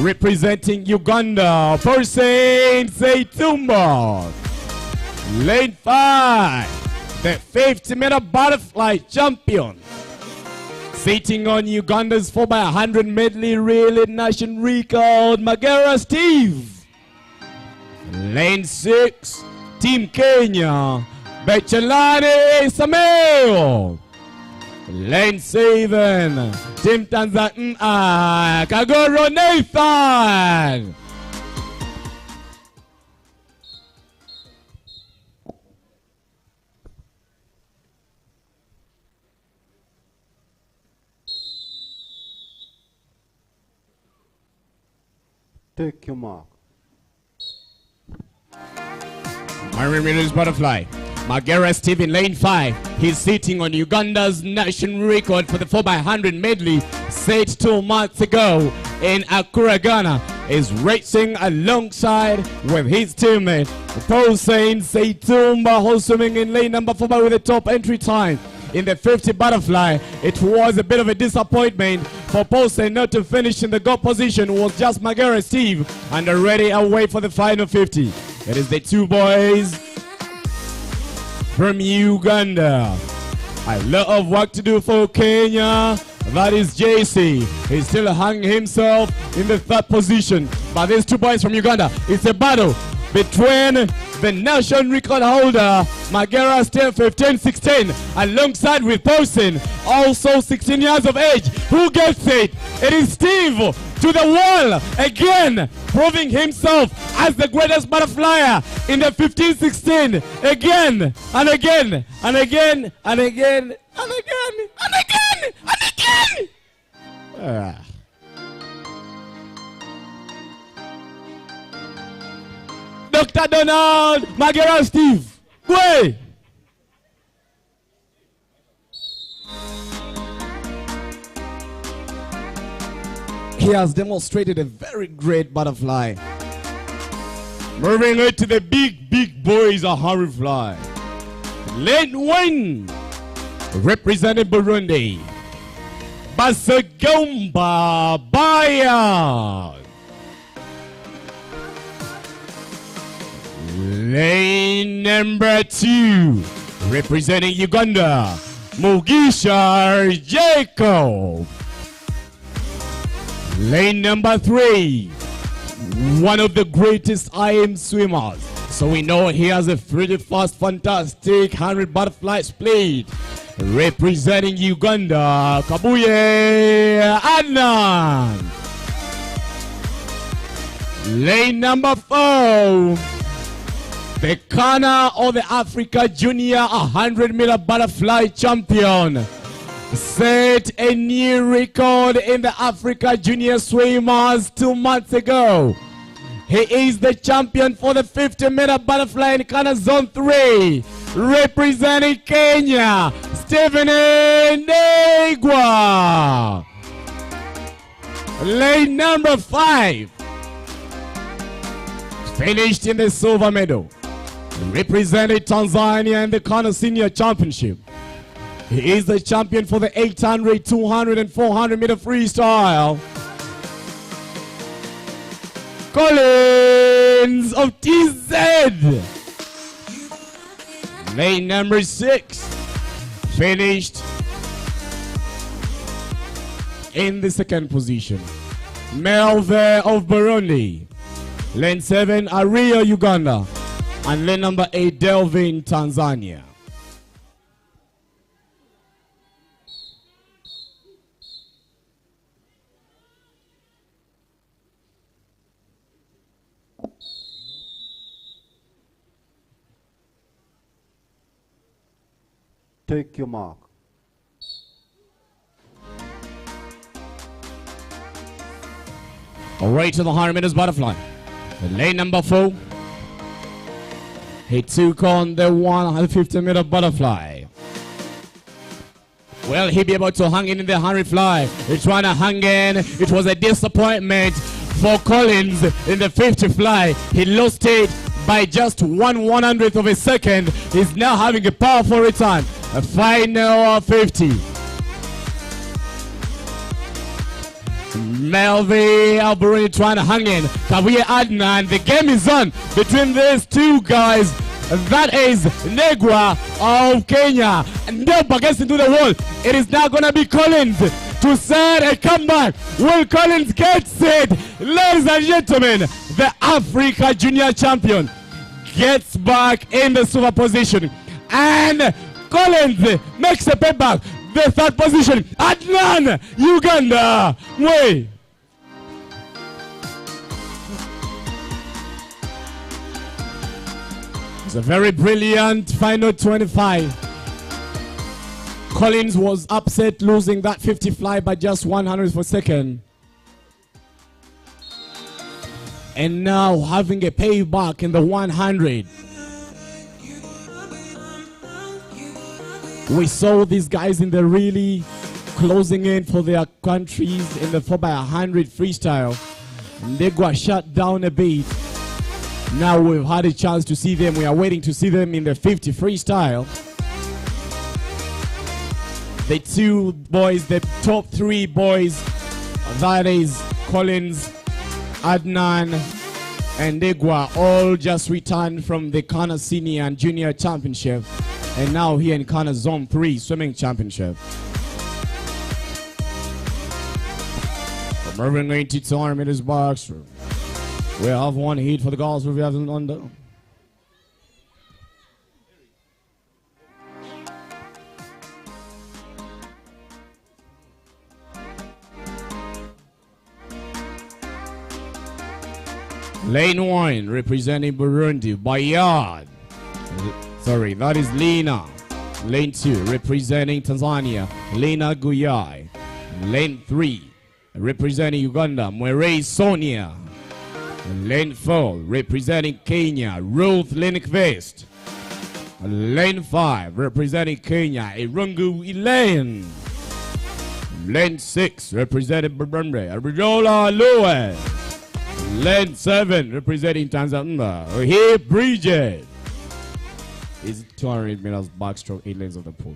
representing Uganda, Hussein Seitumba. Lane 5, the 50-meter butterfly champion, sitting on Uganda's 4x100 medley relay nation record, Magera Steve. Lane 6, Team Kenya, Bechelane Samuel. Lane 7, Team Tanzania, Kagoro Nathan. Take your mark. 100 meters butterfly. Magera Steve in lane 5. He's sitting on Uganda's national record for the 4x100 medley set 2 months ago in Accra, Ghana. Is racing alongside with his teammate Hussein Seitumba, who's swimming in lane number 4 with the top entry time in the 50 butterfly. It was a bit of a disappointment for Paulsen not to finish in the goal position. It was just Magera Steve and already away for the final 50. It is the two boys from Uganda. A lot of work to do for Kenya. That is JC. He's still hanging himself in the third position. But these two boys from Uganda, it's a battle between the national record holder, Magera still 15-16, alongside with Paulsen, also 16 years of age. Who gets it? It is Steve to the wall again, proving himself as the greatest butterflyer in the 15-16 again and again and again and again and again and again and again. Dr. Donald Magera Steve. Way. He has demonstrated a very great butterfly. Moving it to the big boys, a hurry fly. Lane win, representing Burundi. Basagomba Bayan. Lane number 2, representing Uganda, Mugisha Jacob. Lane number 3, one of the greatest IM swimmers. So we know he has a pretty fast, fantastic 100 butterfly split. Representing Uganda, Kabuye Adnan. Lane number 4, the CANA or the Africa Junior 100-meter butterfly champion. Set a new record in the Africa Junior swimmers 2 months ago. He is the champion for the 50-meter butterfly in CANA Zone 3. Representing Kenya, Stephen Ndegwa. Lane number 5. Finished in the silver medal. Represented Tanzania in the CANA Senior Championship. He is the champion for the 800, 200, and 400-meter freestyle. Collins of TZ. Lane number 6. Finished in the second position. Melve of Burundi. Lane 7, Aria, Uganda. And lane number 8, Delvin, Tanzania. Take your mark. Away to the 100 meters butterfly. Lane number 4. He took on the 150-meter butterfly. Will he be able to hang in the 100 fly? He's trying to hang in. It was a disappointment for Collins in the 50 fly. He lost it by just 1/100th of a second. He's now having a powerful return. A final 50. Melvi Albury trying to hang in. Kabuye Adnan. The game is on between these two guys. That is Negwa of Kenya. And Ndegwa gets into the wall. It is now going to be Collins to set a comeback. Will Collins gets it? Ladies and gentlemen, the Africa Junior Champion gets back in the super position. And Collins makes a payback. The third position. Adnan, Uganda. Way. It's a very brilliant final 25. Collins was upset losing that 50 fly by just 100th of a second. And now having a payback in the 100. We saw these guys in the really closing in for their countries in the 4x100 freestyle. Ndegwa shut down a bit. Now we've had a chance to see them. We are waiting to see them in the 50 freestyle. the two boys, the top three boys, that is Collins, Adnan, and Igwa, all just returned from the CANA Senior and Junior Championship, and now here in CANA Zone 3 Swimming Championship. We're moving into 200 meters box. We have one heat for the girls who we have under. Lane 1 representing Burundi, Bayard. Sorry, that is Lena. Lane 2 representing Tanzania, Lena Guyai. Lane 3 representing Uganda, Mwere Sonia. Lane 4 representing Kenya, Ruth Linkvest. Lane 5 representing Kenya, Irungu Elaine. Lane 6 representing Burundi, Abidola Lewis. Lane 7 representing Tanzania, here Bridget. Is 200 meters backstroke, 8 lanes of the pool.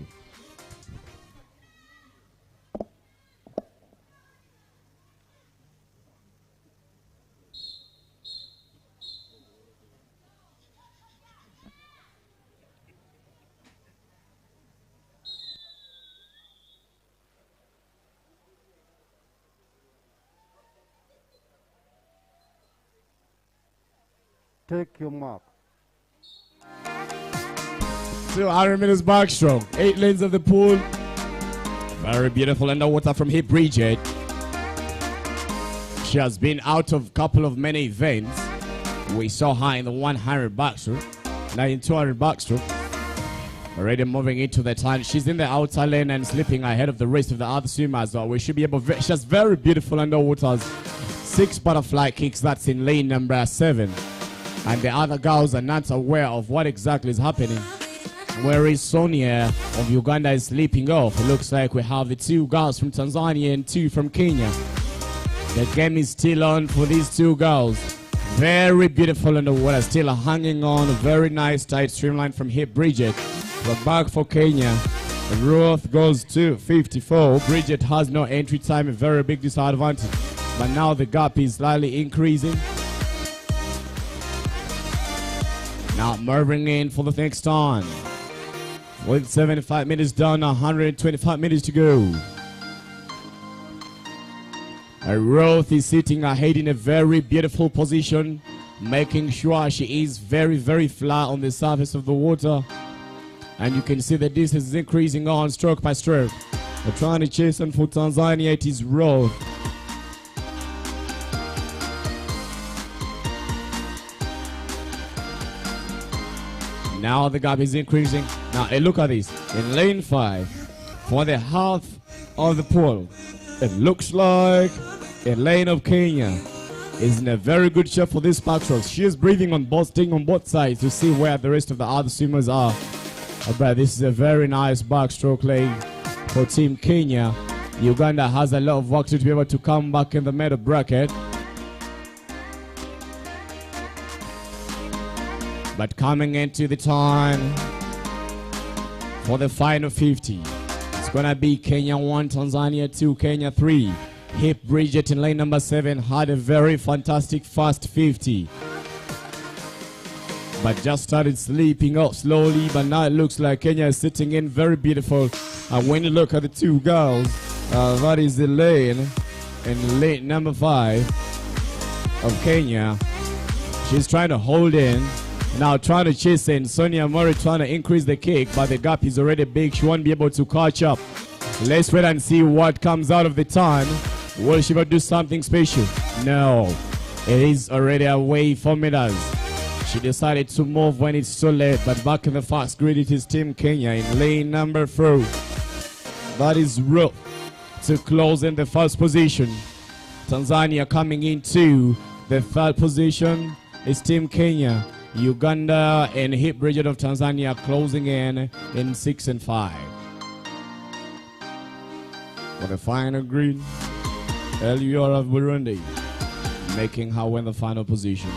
Take your mark. 200 meters backstroke, 8 lanes of the pool. Very beautiful underwater from here, Bridget. She has been out of a couple of many events. We saw her in the 100 backstroke, now in 200 backstroke. Already moving into the time. She's in the outer lane and slipping ahead of the rest of the other swimmers. We should be able to, she has very beautiful underwaters. 6 butterfly kicks, that's in lane number 7. And the other girls are not aware of what exactly is happening. Whereas Sonia of Uganda is sleeping off. It looks like we have the 2 girls from Tanzania and 2 from Kenya. The game is still on for these 2 girls. Very beautiful underwater, still hanging on. A very nice tight streamline from here, Bridget. The back for Kenya. Ruth goes to 54. Bridget has no entry time, a very big disadvantage. But now the gap is slightly increasing. Now moving in for the next time. With 75 minutes done, 125 minutes to go. Ruth is sitting ahead in a very beautiful position, making sure she is very, very flat on the surface of the water. And you can see the distance is increasing on stroke by stroke. We're trying to chase, and for Tanzania it is Ruth. Now the gap is increasing. Now look at this. In lane 5, for the half of the pool, it looks like a lane of Kenya is in a very good shape for this backstroke. She is breathing on both, staying on both sides to see where the rest of the other swimmers are. But this is a very nice backstroke lane for Team Kenya. Uganda has a lot of work to be able to come back in the medal bracket. But coming into the time for the final 50, it's gonna be Kenya 1, Tanzania 2, Kenya 3. Hip Bridget in lane number 7 had a very fantastic fast 50, but just started sleeping up slowly. But now it looks like Kenya is sitting in very beautiful. And when you look at the 2 girls, that is the lane in lane number 5 of Kenya. She's trying to hold in. Now trying to chase in. Sonia Murray trying to increase the kick, but the gap is already big. She won't be able to catch up. Let's wait and see what comes out of the time. Will she do something special? No. It is already away 4 meters. She decided to move when it's too late, but back in the fast grid it is Team Kenya in lane number 4. That is Ruth to close in the first position. Tanzania coming into the 3rd position is Team Kenya. Uganda and Hip Bridget of Tanzania closing in 6 and 5. For the final green, LUR of Burundi making her win the final position.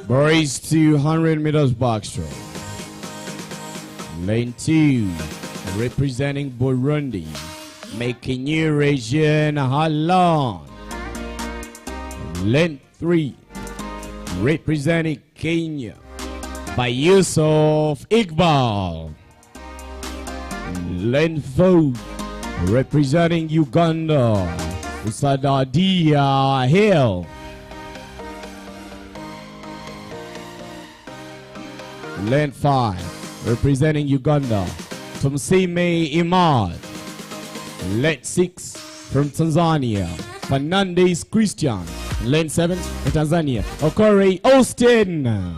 Boys 200 meters backstroke. Lane 2, representing Burundi, making new region Holland. Lane 3, representing Kenya, by Yusuf Iqbal. Lane 4, representing Uganda, Sadadia Hill. Lane 5, representing Uganda, Tumsime Imad. Lane 6, from Tanzania, Fernandez Christian. Lane 7, from Tanzania, Okore Austin.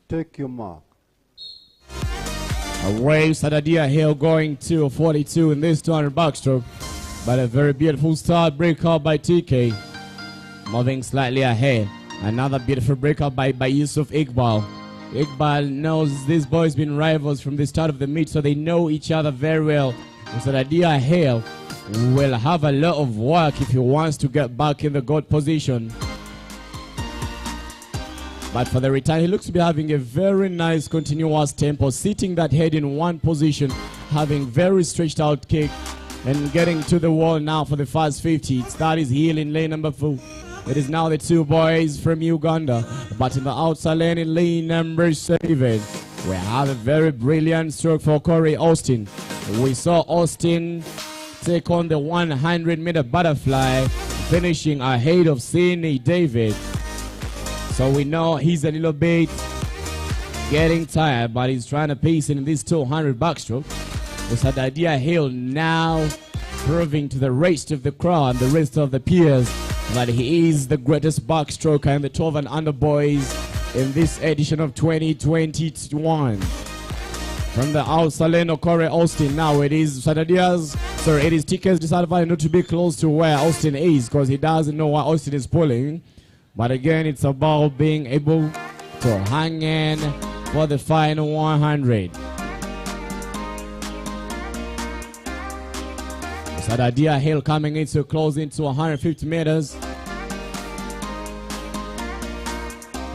Take your mark. Away Sadadia Hill going to 42 in this 200 backstroke. But a very beautiful start breakout by TK. Moving slightly ahead. Another beautiful breakout by Yusuf Iqbal. Iqbal knows these boys been rivals from the start of the meet, so they know each other very well. And Sadadia Hill will have a lot of work if he wants to get back in the gold position. But for the return, he looks to be having a very nice continuous tempo, sitting that head in one position, having very stretched out kick, and getting to the wall now for the first 50. That is Hill in lane number 4. It is now the two boys from Uganda. But in the outside lane in lane number 7, we have a very brilliant stroke for Corey Austin. We saw Austin take on the 100-meter butterfly, finishing ahead of Sidney David. So we know he's a little bit getting tired, but he's trying to pace in this 200 backstroke. With Sadadia Hill now proving to the rest of the crowd and the rest of the peers that he is the greatest backstroker in the 12 and under boys in this edition of 2021. From the outside lane of Corey Austin, now it is it is TK's disadvantage not to be close to where Austin is, because he doesn't know where Austin is pulling. But again, it's about being able to hang in for the final 100. Sadadia Hill coming into close into 150 meters.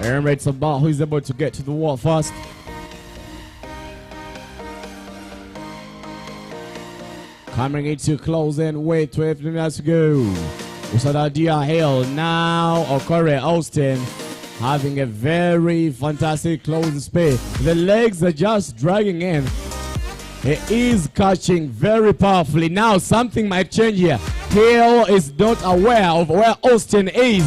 And it's about who is able to get to the wall first. Coming into close in, wait, 12 minutes to go. Sadadia Hill now, Okore Austin having a very fantastic close speed. The legs are just dragging in. He is catching very powerfully. Now something might change here. Hill is not aware of where Austin is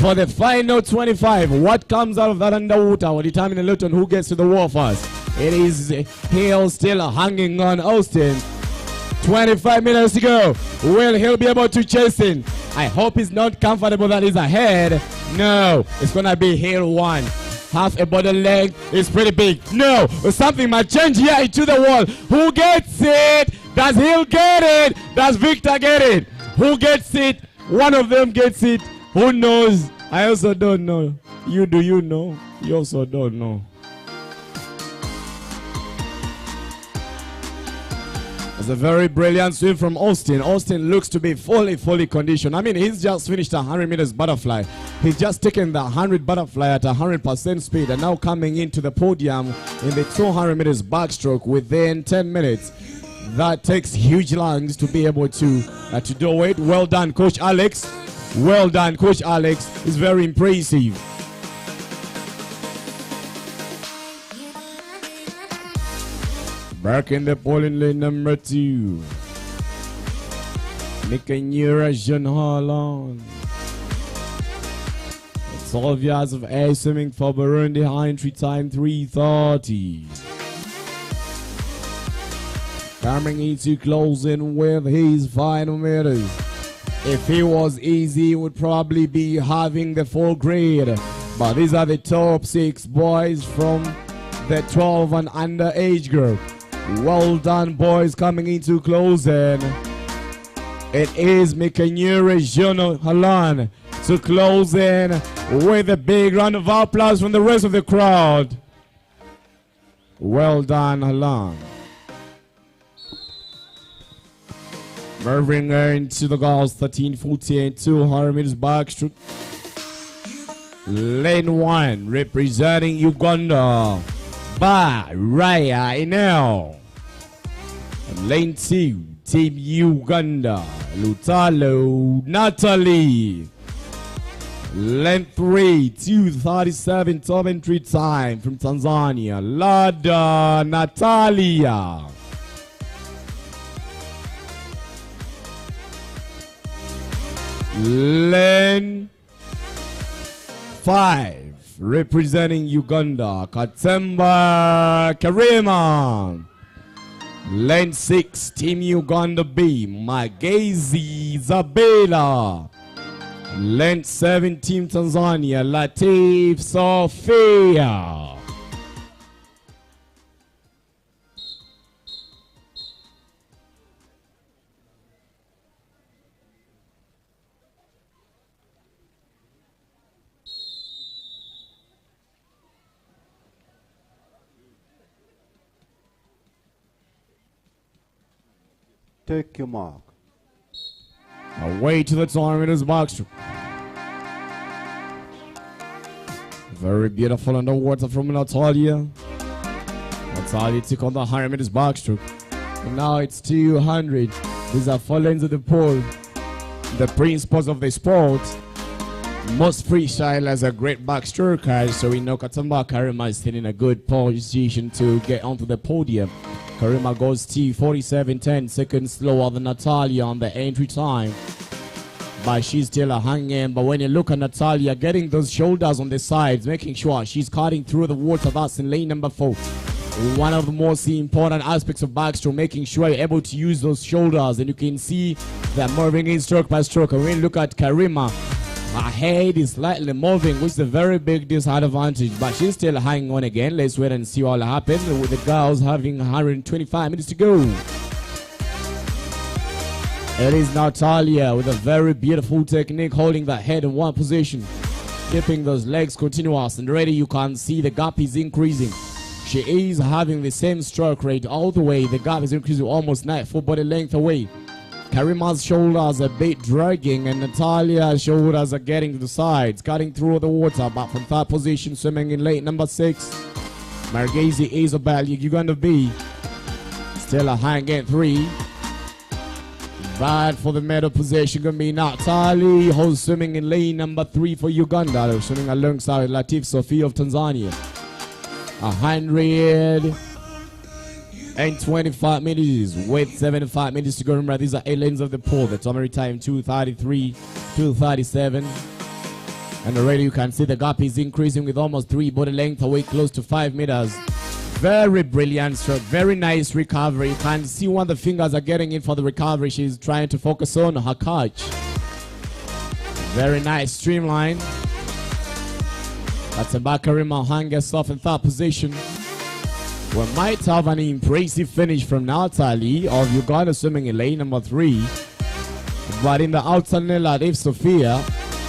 for the final 25. What comes out of that underwater will determine a lot on who gets to the wall first. It is Hill still hanging on Austin. 25 minutes to go. Will Hill be able to chase in? I hope he's not comfortable that he's ahead. No, it's gonna be Hill 1. Half a body leg is pretty big. No, something might change here into the wall. Who gets it? Does Hill get it? Does Victor get it? Who gets it? One of them gets it. Who knows? I also don't know. You do, you know? You also don't know. It's a very brilliant swim from Austin. Austin looks to be fully conditioned. I mean, he's just finished a 100 meters butterfly. He's just taken the 100 butterfly at 100% speed and now coming into the podium in the 200 meters backstroke within 10 minutes. That takes huge lungs to be able to do it. Well done, Coach Alex. Well done, Coach Alex. It's very impressive. Back in the polling lane number 2. Mikanyura Jean Holland. 12 yards of air swimming for Burundi, high entry time 3:30. Coming into closing with his final meters. If he was easy, he would probably be having the full grade. But these are the top 6 boys from the 12 and under age group. Well done, boys, coming into closing. It is Mikanyure Jono Halan to close in with a big round of applause from the rest of the crowd. Well done, Alan. Moving into the goals, 13-14, 200 meters backstroke. Lane 1, representing Uganda, by Raya Inel. And lane 2, Team Uganda, Lutalo Natalie. Lane 3, 2:37 top entry time from Tanzania, Lada Natalia. Lane 5, representing Uganda, Katemba Karima. Lane 6, Team Uganda B, Magezi Zabela. Lane 7, Team Tanzania, Latif Sophia. Take your mark. Away to the tournament's box. Very beautiful underwater from Natalia. Natalia took on the 100 meters backstroke. And now it's 200. These are 4 lanes of the pole. The principles of the sport. Most freestylers are great backstrokers, so we know Katemba Karima is still in a good position to get onto the podium. Karima goes to 47.10 seconds slower than Natalia on the entry time. But she's still hanging. But when you look at Natalia, getting those shoulders on the sides, making sure she's cutting through the water, that's in lane number 4. One of the most important aspects of backstroke, making sure you're able to use those shoulders. And you can see that moving in stroke by stroke. And when you look at Karima, her head is slightly moving, which is a very big disadvantage, but she's still hanging on again. Let's wait and see what will happen with the girls having 125 minutes to go. It is Natalia with a very beautiful technique, holding that head in one position, keeping those legs continuous, and already you can see the gap is increasing. She is having the same stroke rate all the way. The gap is increasing almost 9 full body length away. Karima's shoulders are a bit dragging, and Natalia's shoulders are getting to the sides, cutting through the water. But from third position, swimming in lane number 6, Margezi Isabel, Uganda B. Still a hanging 3. But for the medal position, gonna be Natalie, who's swimming in lane number 3 for Uganda. They're swimming alongside Latif Sophia of Tanzania. 125 minutes with 75 minutes to go. Remember, these are 8 lanes of the pool. The summary time 2:33, 2:37. And already you can see the gap is increasing with almost 3 body length away, close to 5 meters. Very brilliant stroke, very nice recovery. You can see when the fingers are getting in for the recovery. She's trying to focus on her catch. Very nice streamline. That's a Bakarima hang herself in third position. We might have an impressive finish from Natalie of Uganda swimming in lane number 3. But in the outer lane, if Sophia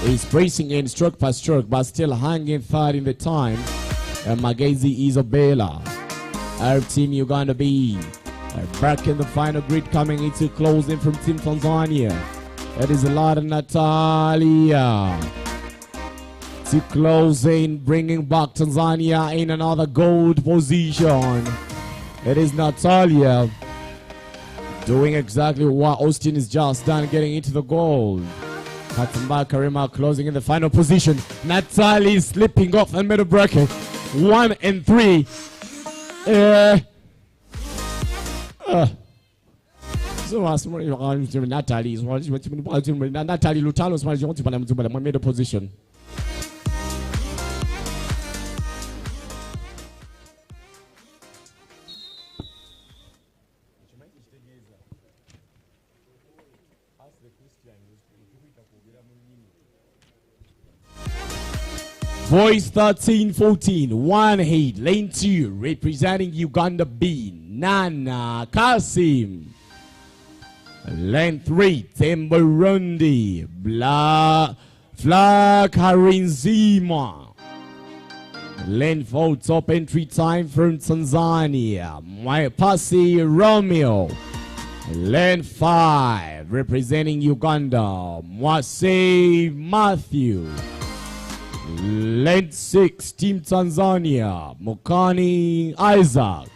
is racing in stroke by stroke, but still hanging third in the time. And Magezi Isabella, our team Uganda B, back in the final grid, coming into closing from Team Tanzania. It is a lot of Natalia to close in, bringing back Tanzania in another gold position. It is Natalia doing exactly what Austin is just done, getting into the gold. Katemba Karima closing in the final position. Natalia is slipping off the middle bracket. 1 and 3. So Natalie Lutalo is my middle position. Boys 13-14, 1 heat, lane 2, representing Uganda B, Nana Kasim. Lane 3, Team Burundi, Flakarinzima. Lane 4 top entry time from Tanzania. Mwepasi Romeo. Lane 5 representing Uganda. Mwase Matthew. Lane 6 Team Tanzania. Mukani Isaac.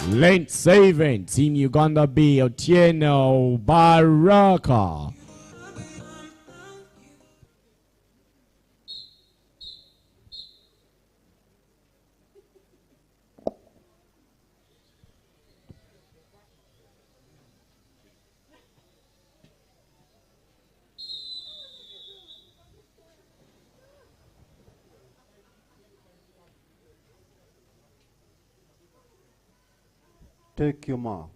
Lane 7 Team Uganda B. Otieno Baraka. Take your mark.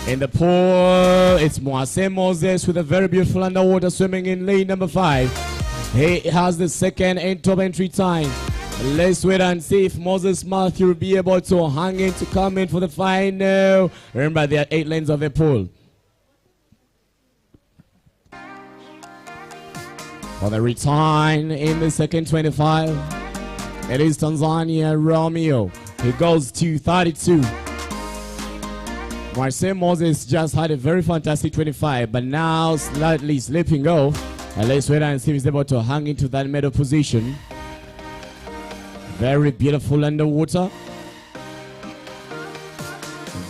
In the pool, it's Mwase Moses with a very beautiful underwater swimming in lane number 5. He has the second and top entry time. Let's wait and see if Moses Matthew will be able to hang in to come in for the final. Remember, there are 8 lanes of the pool. For the return in the second 25, it is Tanzania Romeo. He goes to 32. Marcel Moses just had a very fantastic 25, but now slightly slipping off. And let's wait and see if he's able to hang into that middle position. Very beautiful underwater.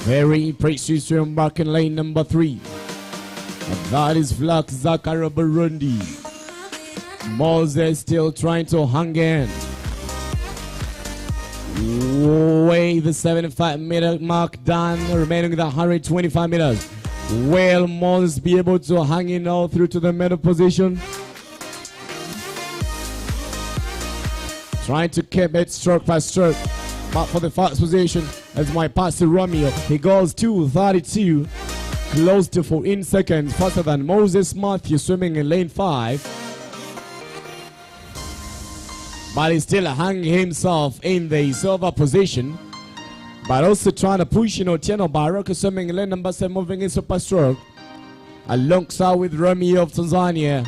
Very precious swim back in lane number 3. And that is Vlak Zakara Burundi. Moses still trying to hang in. Way the 75-meter mark done, remaining the 125 meters. Will Moses be able to hang in all through to the middle position? Trying to keep it stroke by stroke. But for the first position, as my passer Romeo, he goes to 32, close to 14 seconds faster than Moses Matthew swimming in lane 5. But he's still hanging himself in the silver position. But also trying to push, Otieno Baraka swimming in lane number 7, moving in super stroke. Alongside with Romeo of Tanzania.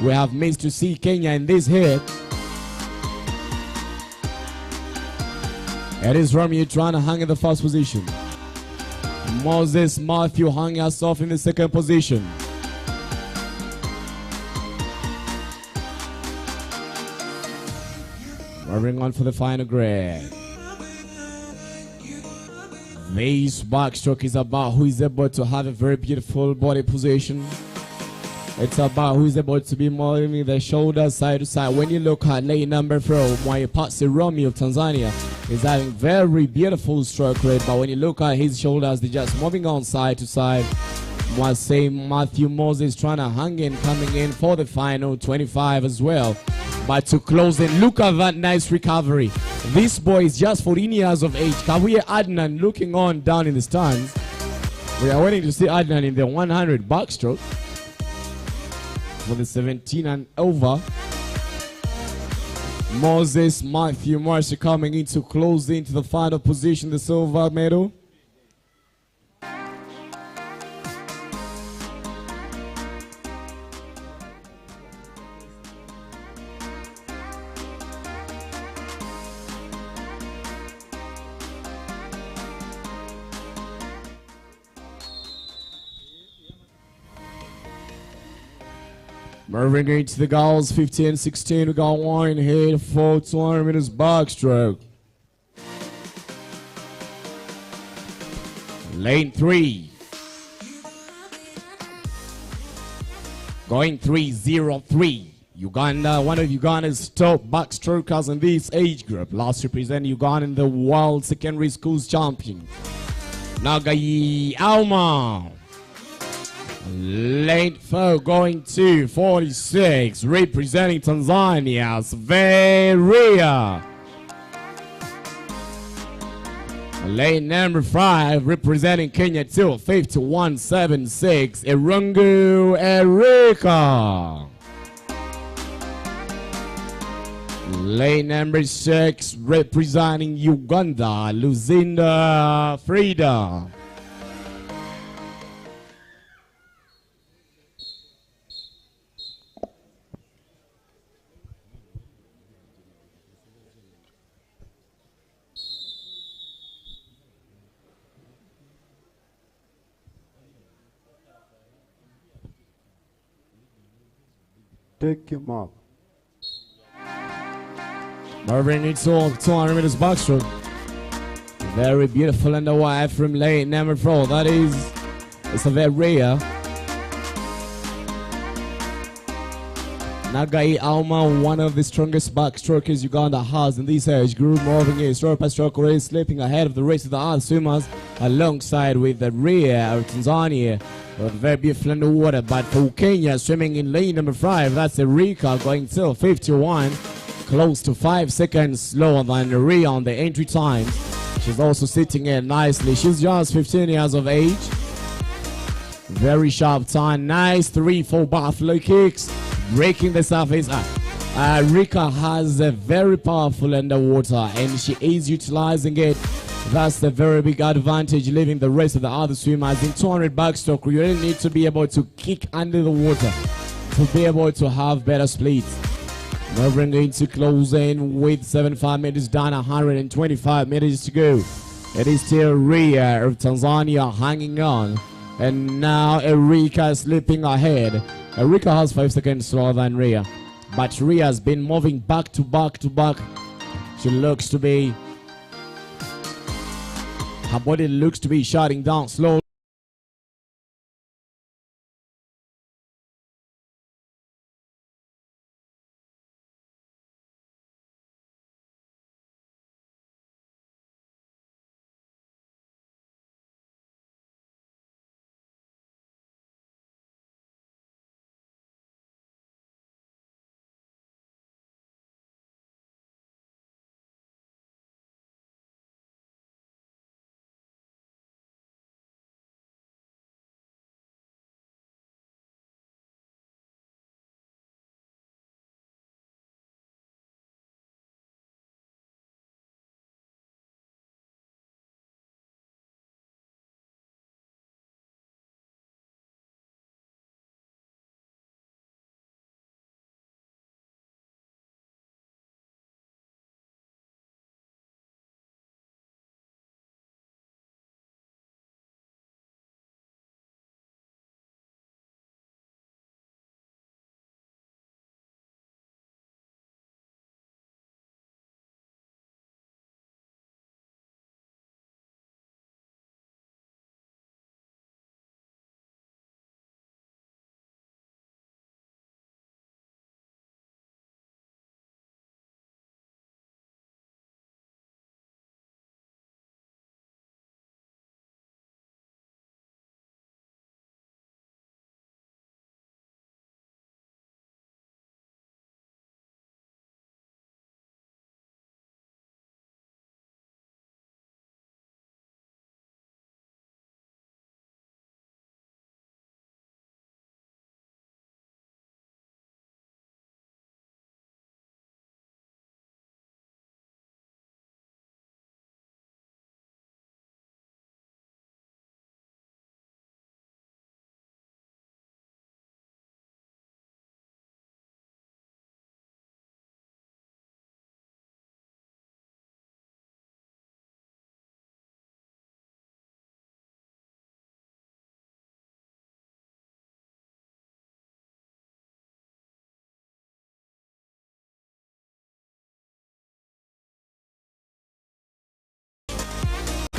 We have missed to see Kenya in this hit. It is Romeo trying to hang in the first position. Moses Matthew hanging herself in the second position. Moving on for the final grade. This backstroke is about who is able to have a very beautiful body position. It's about who is able to be moving the shoulders side to side. When you look at lane number 4, Mwayepatsi Romeo of Tanzania is having very beautiful stroke rate, but when you look at his shoulders, they're just moving on side to side. Mwase Matthew Moses trying to hang in, coming in for the final 25 as well. But to close it, look at that nice recovery. This boy is just 14 years of age. Kawiye Adnan looking on down in the stands. We are waiting to see Adnan in the 100 backstroke for the 17 and over. Moses Matthew Marshall coming in to close into the final position, the silver medal. Moving into the goals, 15 and 16, we got one head for 200 meters backstroke. Lane 3. Going 3-0-3. Uganda, one of Uganda's top backstrokers in this age group. Last represent Uganda in the World Secondary Schools Champion. Nagai Alma. Lane 4 going to 46, representing Tanzania's Veria. Lane number 5, representing Kenya to 51.76, Irungu Erika. Lane number 6, representing Uganda, Luzinda Frida. Take your mark. Moving into 200 meters backstroke. Very beautiful underway from lane number 4. That is, it's a very rare. Nagai Alma, one of the strongest backstrokers Uganda has in this age group, moving a stroke by stroke race, slipping ahead of the rest of the other swimmers, alongside with the rear of Tanzania. Very beautiful underwater, but for Kenya, swimming in lane number 5, that's Erika going till 51, close to 5 seconds slower than Ria on the entry time. She's also sitting in nicely. She's just 15 years of age. Very sharp time. Nice 3-4 buffalo kicks. Breaking the surface. Rika has a very powerful underwater and she is utilizing it. That's a very big advantage, leaving the rest of the other swimmers in 200 backstroke. You really need to be able to kick under the water to be able to have better splits. Now bringing to close in with 75 meters down, 125 meters to go. It is still Ria of Tanzania hanging on. And now Erika slipping ahead. Erika has 5 seconds slower than Ria. But Ria has been moving back to back to back. She looks to be... Her body looks to be shutting down slowly.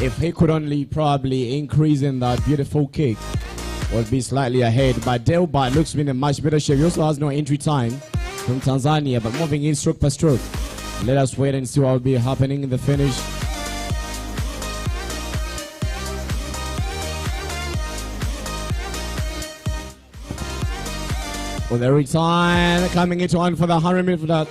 If he could only probably increase in that beautiful kick, would be slightly ahead. But Delbert looks to be in a much better shape. He also has no entry time from Tanzania, but moving in stroke by stroke. Let us wait and see what will be happening in the finish. With every time coming into on for the 100 meter for that.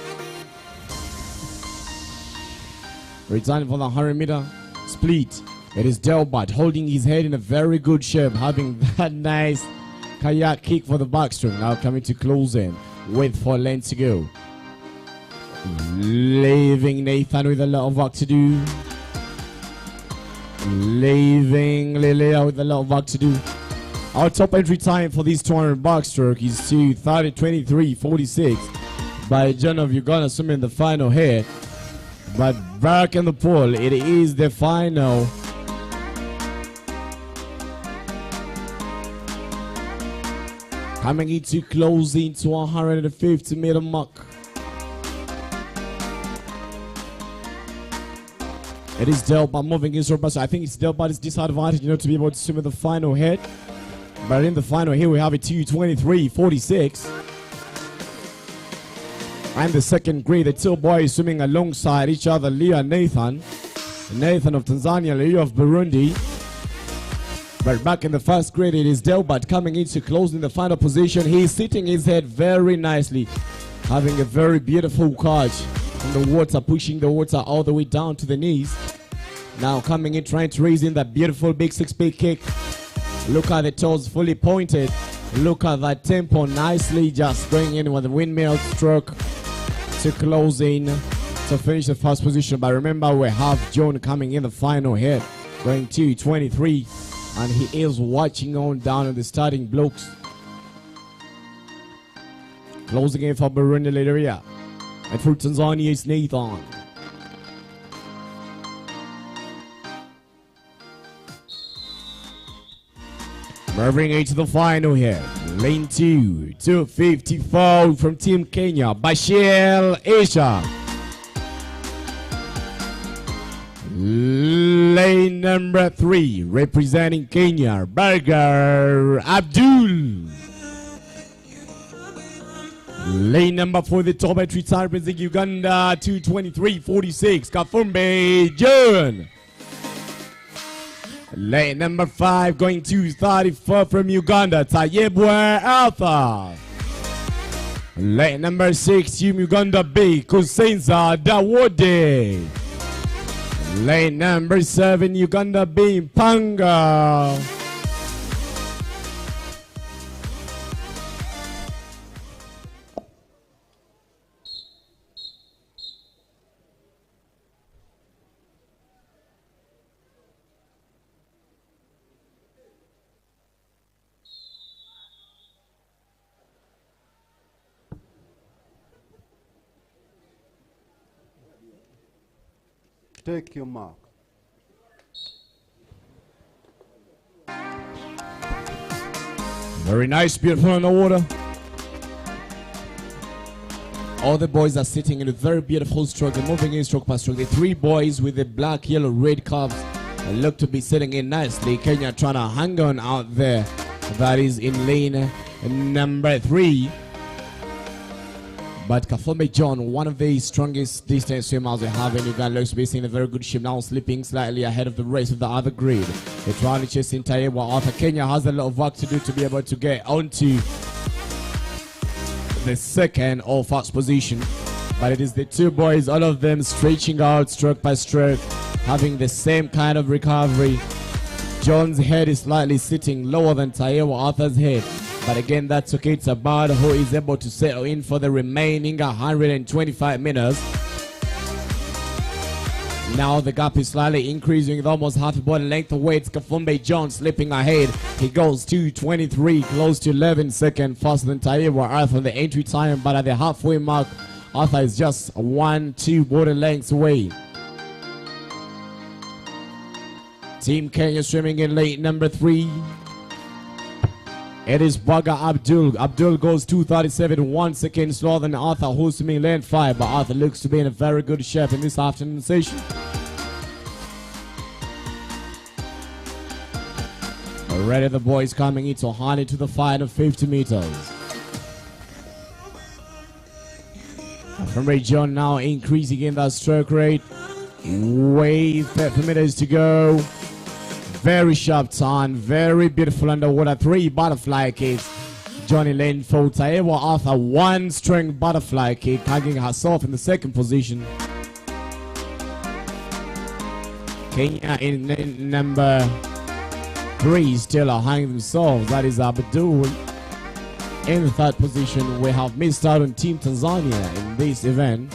Return for the 100 meter split. It is Delbert holding his head in a very good shape, having that nice kayak kick for the backstroke. Now coming to close in with 4 lengths to go. Leaving Nathan with a lot of work to do. Leaving Lilia with a lot of work to do. Our top entry time for this 200 backstroke is to 30:23:46 by John of Uganda, assuming the final here. But back in the pool, it is the final. Coming into closing to 150-meter mark. It is Delbert moving his robust. I think it's Delbert's disadvantage, to be able to swim in the final head. But in the final here, we have a 2:23.46. And the second grade, the two boys swimming alongside each other, Leo and Nathan. Nathan of Tanzania, Leo of Burundi. But back in the first grade, it is Delbert coming into closing the final position. He's sitting his head very nicely, having a very beautiful catch in the water, pushing the water all the way down to the knees. Now coming in, trying to raise in that beautiful big 6-peak kick. Look at the toes fully pointed. Look at that tempo, nicely just going in with a windmill stroke to closing to finish the first position. But remember, we have John coming in the final hit, going 2:23, and he is watching on down in the starting blocks. Closing in for Burundi Liberia. And for Tanzania, it's Nathan. Moving into the final here. Lane 2, 254 from Team Kenya, Bashir Asia. Lane number 3, representing Kenya, Burger Abdul. Lane number 4, the top entry time representing Uganda, 2:23.46, Kafumbe John. Lane number 5, going 2:34 from Uganda, Tayebwe Arthur. Lane number 6, Team Uganda B, Kusenza Dawode. Lane number 7, Uganda B, Panga. Take your mark. Very nice, beautiful on the water. All the boys are sitting in a very beautiful stroke. They're moving in stroke by stroke. The 3 boys with the black, yellow, red cups look to be sitting in nicely. Kenya trying to hang on out there. That is in lane number 3. But Kafumbe John, one of the strongest distance swimmers we have in Uganda, looks to be in a very good shape now, slipping slightly ahead of the rest of the other grade. They're trying to chase in Tayewa Arthur. Kenya has a lot of work to do to be able to get onto the second or first position. But it is the 2 boys, all of them stretching out stroke by stroke, having the same kind of recovery. John's head is slightly sitting lower than Tayewa Arthur's head. But again, that's okay. It's about who is able to settle in for the remaining 125 meters. Now the gap is slightly increasing with almost half a body length of weight. Kafumbe John slipping ahead. He goes 2:23, close to 11 seconds faster than Tayewa Arthur on the entry time. But at the halfway mark, Arthur is just 1-2 body lengths away. Team Kenya swimming in lane number 3. It is Baga Abdul. Abdul goes 2:37, 1 second slower than Arthur, who's swimming lane 5. But Arthur looks to be in a very good shape in this afternoon session. Already the boys coming into honey to the final 50 meters. From Ray John now increasing in that stroke rate. Way 30 meters to go. Very sharp turn, very beautiful underwater. 3 butterfly kicks. Johnny lane 4, Tayewa Arthur 1 string butterfly kick, hanging herself in the second position. Kenya in lane number 3 still are hanging themselves. That is Abdul. In the third position, we have missed out on Team Tanzania in this event.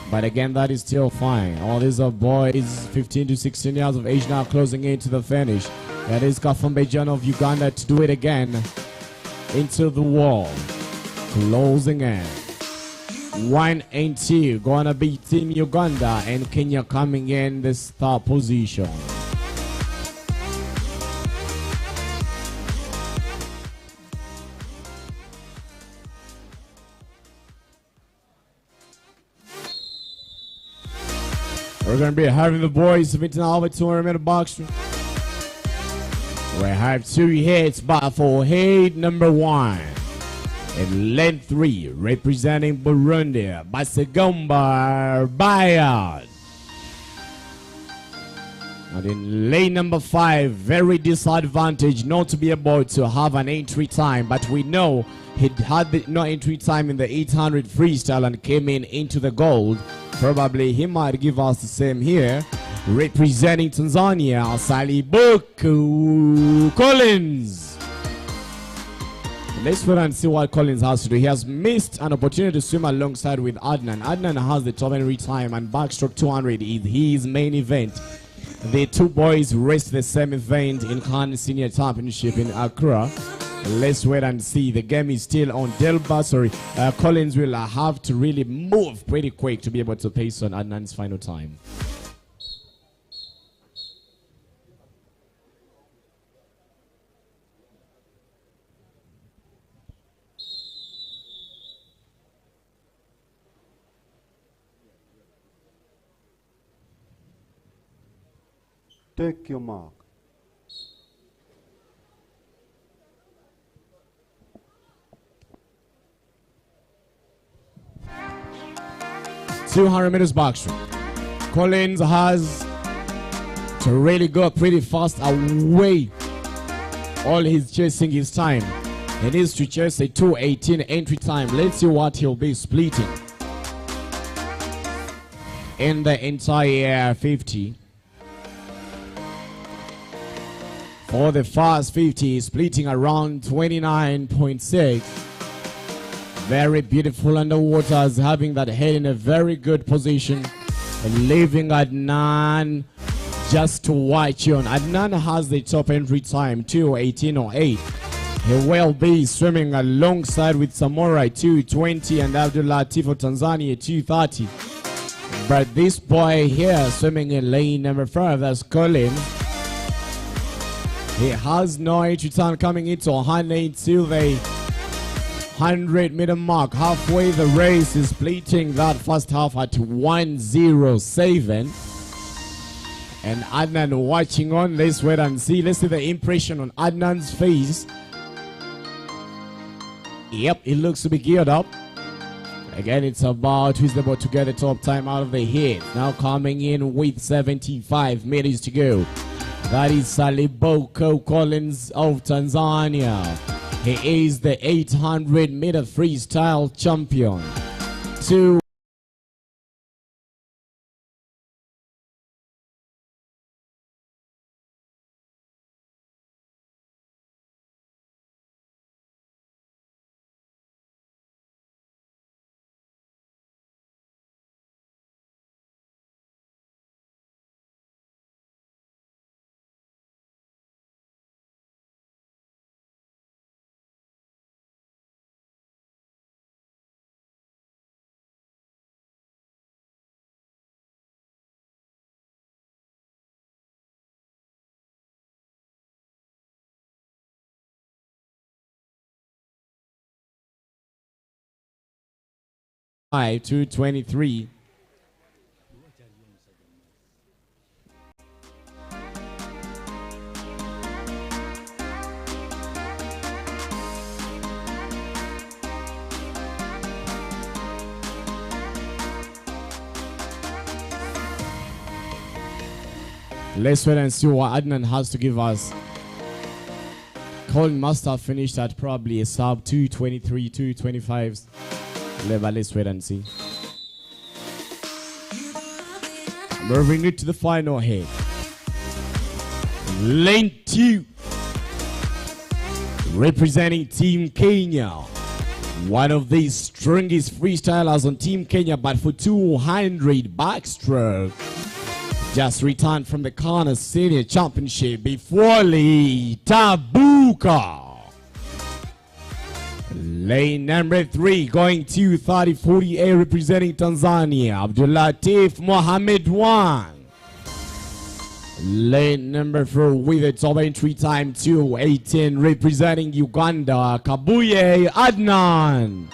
But again, that is still fine. All these are boys 15 to 16 years of age now, closing into the finish. That is Kafumbe John of Uganda to do it again. Into the wall. Closing in. 1 and 2. Gonna be Team Uganda, and Kenya coming in this third position. We're going to be having the boys submitting over 200-meter boxing. We have 2 hits by for head number 1. In lane 3, representing Burundi, Basegomba Bayard. And in lane number 5, very disadvantaged not to be able to have an entry time, but we know he had no entry time in the 800 freestyle and came into the gold. Probably he might give us the same here. Representing Tanzania, Salibuku Collins. Let's wait and see what Collins has to do. He has missed an opportunity to swim alongside with Adnan. Adnan has the top entry time, and backstroke 200 is his main event. The 2 boys raced the same event in CANA Senior Championship in Accra. Let's wait and see. The game is still on. Collins will have to really move pretty quick to be able to pace on Adnan's final time. Take your mark. $200 backstroke. Collins has to really go pretty fast away. All he's chasing his time. He needs to chase a 2:18 entry time. Let's see what he'll be splitting in the entire 50. For the fast 50, splitting around 29.6. Very beautiful underwaters, having that head in a very good position. And leaving Adnan just to watch on. Adnan has the top entry time, 2:18.08. He will be swimming alongside with Samurai 2:20 and Abdul Latif of Tanzania 2:30. But this boy here swimming in lane number 5, that's Collins. He has no entry time coming into 100 till the 100-meter mark. Halfway the race is splitting that first half at 1:07. And Adnan watching on. Let's wait and see. Let's see the impression on Adnan's face. Yep, it looks to be geared up. Again, it's about who's about to get the top time out of the hit. Now coming in with 75 minutes to go. That is Saliboko Collins of Tanzania. He is the 800-meter freestyle champion. to 23. Let's wait and see what Adnan has to give us. Colin must have finished at probably a sub 223, 225s. Let's wait and see. Moving it to the final hit. Lane 2. Representing Team Kenya. One of the strongest freestylers on Team Kenya, but for 200 backstroke. Just returned from the CANA Senior Championship before Lee Tabuka. Lane number 3 going to 30-48 representing Tanzania, Abdul Latif Mohammed 1. Lane number 4 with a top entry time 2:18 representing Uganda, Kabuye Adnan.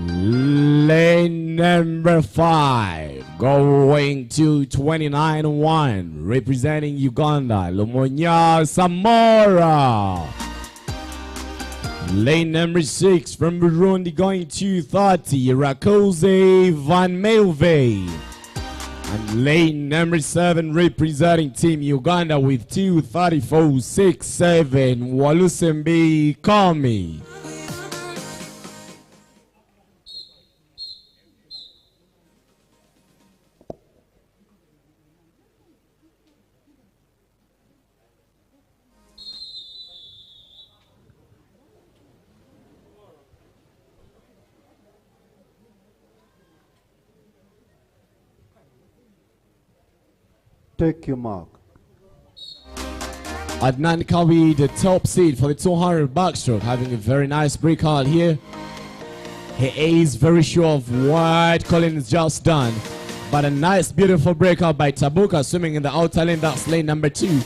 Lane number 5 Going to 29-1, representing Uganda, Lumonya Samora. Lane number 6 from Burundi going to 30, Rakoze Van Melve. And lane number 7 representing Team Uganda with 2:34.67, Walusembi Kami. Take your mark. Adnan Kawi, the top seed for the 200 backstroke, having a very nice breakout here. He is very sure of what Collins just done, but a nice beautiful breakout by Tabuka, swimming in the outer lane. That's lane number 2.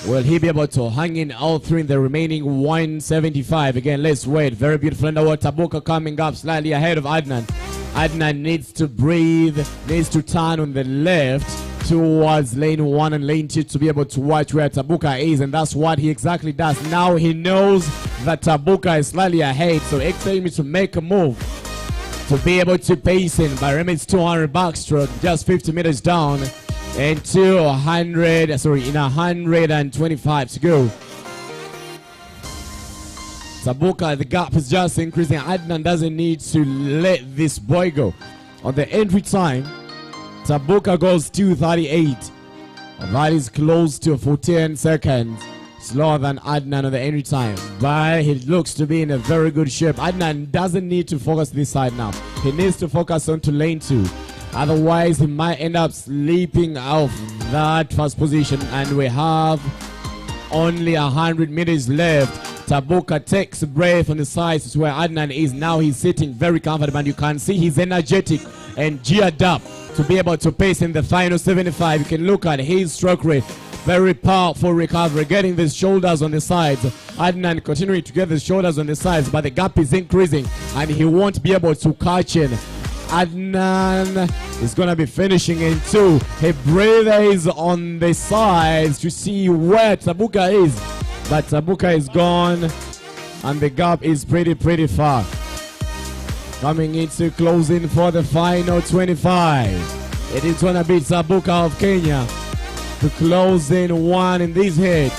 Will he be able to hang in all through in the remaining 175? Again, let's wait. Very beautiful underwater. Tabuka coming up slightly ahead of Adnan. Adnan needs to breathe, needs to turn on the left towards lane 1 and lane 2 to be able to watch where Tabuka is, and that's what he exactly does. Now he knows that Tabuka is slightly ahead, so expect me to make a move to be able to pace in by Remy's 200 backstroke, just 50 meters down, and 125 to go. Tabuka, the gap is just increasing. Adnan doesn't need to let this boy go. On the entry time, Tabuka goes 2:38. That is close to 14 seconds slower than Adnan on the entry time, but he looks to be in a very good shape. Adnan doesn't need to focus this side now. He needs to focus onto lane 2. Otherwise, he might end up sleeping off that first position, and we have only 100 meters left. Tabuka takes a breath on the sides where Adnan is. Now he's sitting very comfortable, and you can see he's energetic and geared up to be able to pace in the final 75. You can look at his stroke rate. Very powerful recovery, getting the shoulders on the sides. Adnan continuing to get the shoulders on the sides, but the gap is increasing and he won't be able to catch in. Adnan is going to be finishing in 2. He breathes on the sides to see where Tabuka is, but Tabuka is gone and the gap is pretty far. Coming into closing for the final 25. It is going to be Tabuka of Kenya to close in 1 in this hit,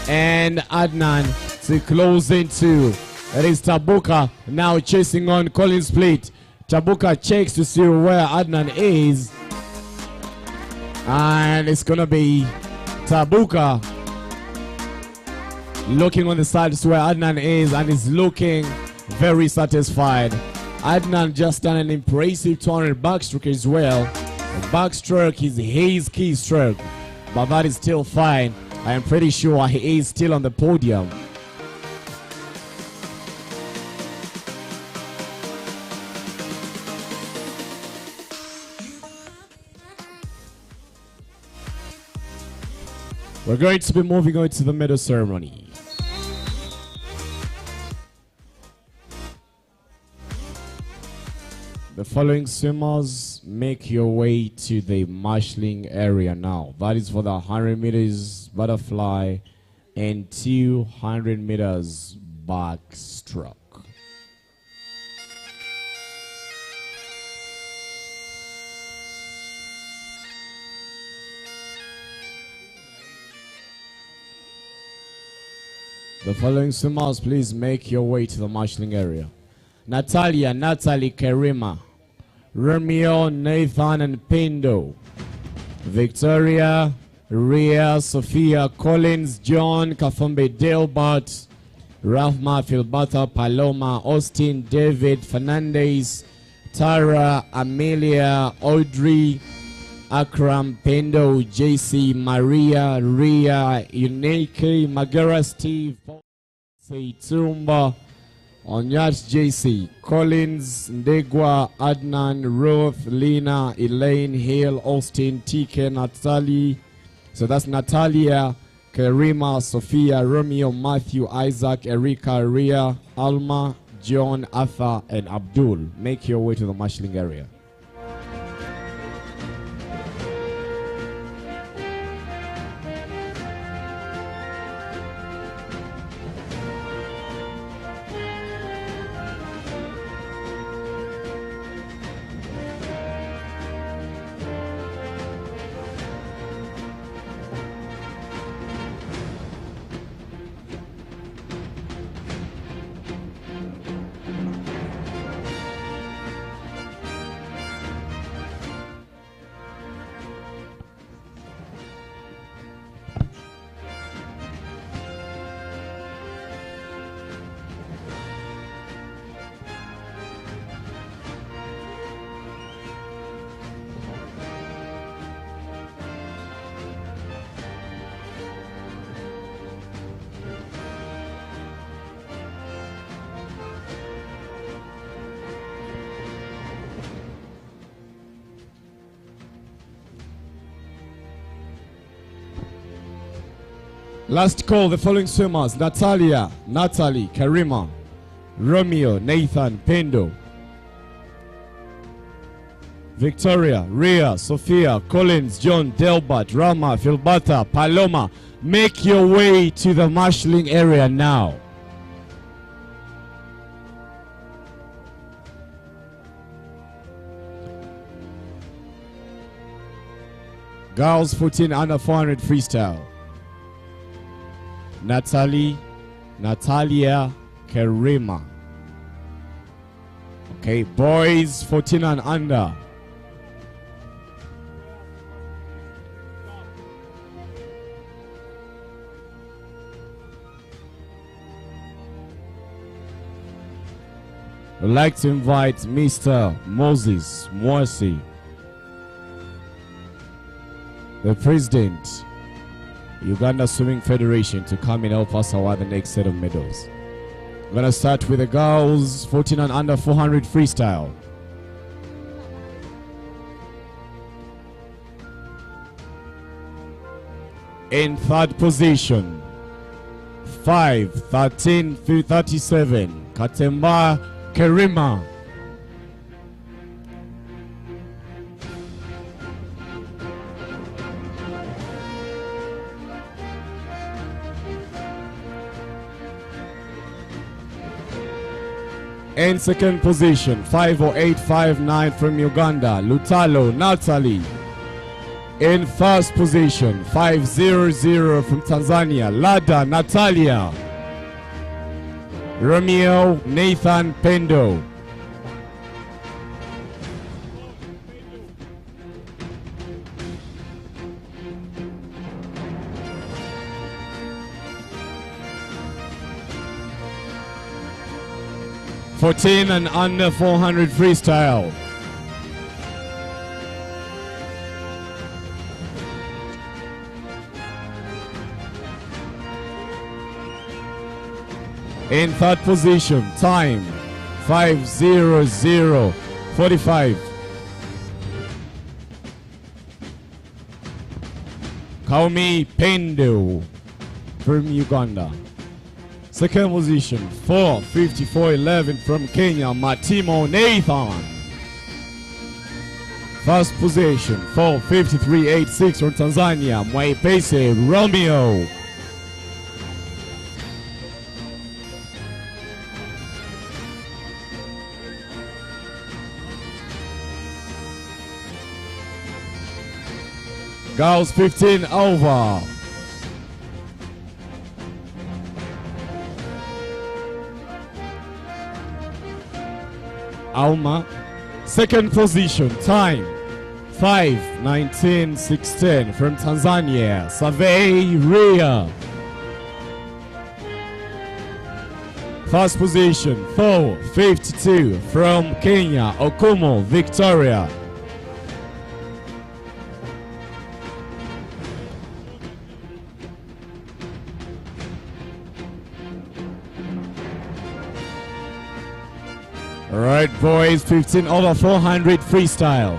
and Adnan to close in 2. It is Tabuka now chasing on Collins Split. Tabuka checks to see where Adnan is, and it's going to be Tabuka looking on the side to where Adnan is, and is looking very satisfied. Adnan just done an impressive 200 backstroke as well. The backstroke is his key stroke, but that is still fine. I am pretty sure he is still on the podium. We're going to be moving on to the medal ceremony. The following swimmers, make your way to the marshalling area now. That is for the 100 meters butterfly and 200 meters backstroke. The following swimmers, please make your way to the marshalling area. Natalie, Karima, Romeo, Nathan, and Pendo. Victoria, Ria, Sophia, Collins, John, Kafumbe, Delbert, Ralph, Philbata, Paloma, Austin, David, Fernandez, Tara, Amelia, Audrey, Akram, Pendo, JC, Maria, Ria, Unike, Magara, Steve, Tumba, Onyat, JC, Collins, Ndegwa, Adnan, Ruth, Lena, Elaine, Hale, Austin, TK, Natalie. So that's Natalia, Karima, Sophia, Romeo, Matthew, Isaac, Erika, Ria, Alma, John, Arthur, and Abdul. Make your way to the marshalling area. Last call, the following swimmers: Natalie, Karima, Romeo, Nathan, Pendo, Victoria, Rhea, Sophia, Collins, John, Delbert, Rama, Philbata, Paloma. Make your way to the marshalling area now. Girls 14 under 400 freestyle. Natalia, Karima. Okay, boys 14 and under. I'd like to invite Mr. Moses Mwasi, the president, Uganda Swimming Federation, to come and help us award the next set of medals. We're going to start with the girls 14 and under 400 freestyle. In third position, 5:13:37, Katemba Karima. In second position, 5:08:59 from Uganda, Lutalo Natalie. In first position, 5:00 from Tanzania, Lada Natalia. Romeo Nathan Pendo. (14 and under 400 freestyle). In third position, time 5:00:45. Kaumi Pendo from Uganda. Second position, 4:54:11 from Kenya, Matimo Nathan. First position, 4:53:86 from Tanzania, Mwaipese Romeo. Girls 15 over. Alma, second position, time 5:19:16 from Tanzania, Savei Ria. First position, 4:52 from Kenya, Okumo Victoria. All right, boys, 15 over 400 freestyle.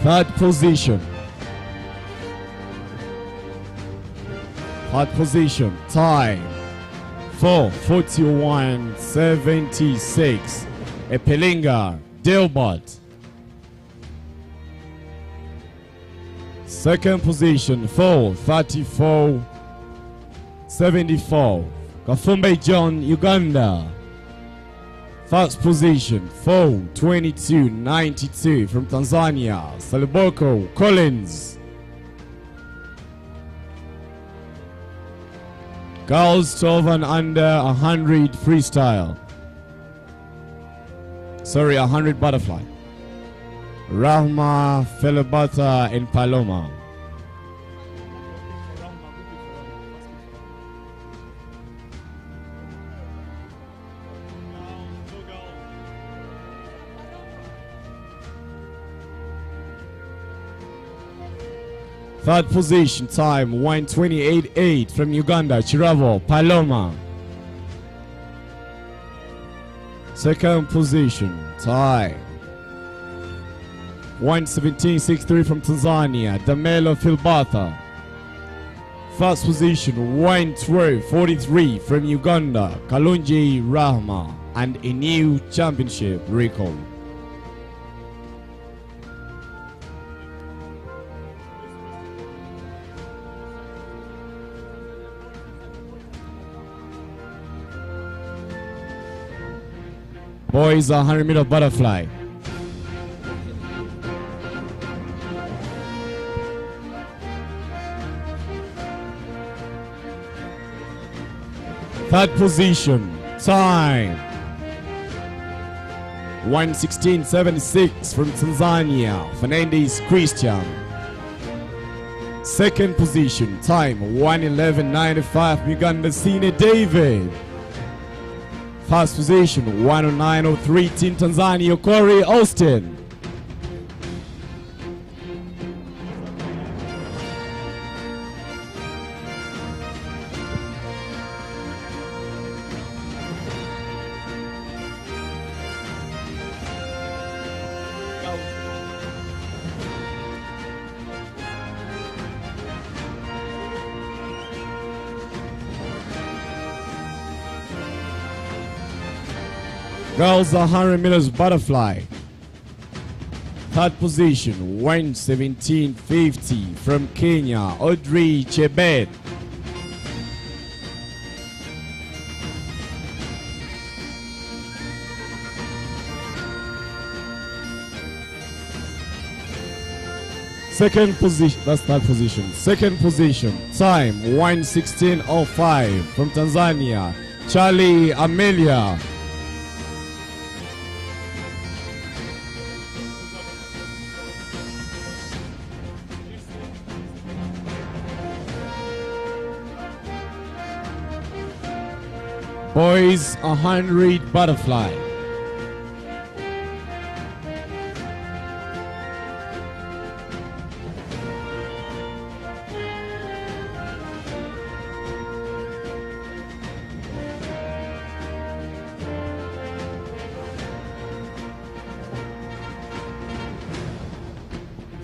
Third position. Third position, time 4:41:76. Epelinga Delbert. Second position, 4:34:74. Kafumbe John, Uganda. First position, 4:22:92 from Tanzania, Saliboko Collins. Girls 12 and under 100 freestyle. Sorry, 100 butterfly. Rahma, Felibata, and Paloma. Third position, time 1:28.8 from Uganda, Chiravo Paloma. Second position, time 1:17.63 from Tanzania, Damelo Filbatha. First position, 1:12.43 from Uganda, Kalunji Rahma, and a new championship record. Boys, 100-meter butterfly. Third position, time 1:16.76 from Tanzania, Fernandez Christian. Second position, time 1:11.95, Uganda, Sine David. First position, 1:09.03, Team Tanzania, Corey Austin. Girls, 100 meters butterfly. Third position, 1:17.50 from Kenya, Audrey Chebet. Second position, that's third position. Second position, time 1:16.05 from Tanzania, Charlie Amelia. Boys, 100 butterfly.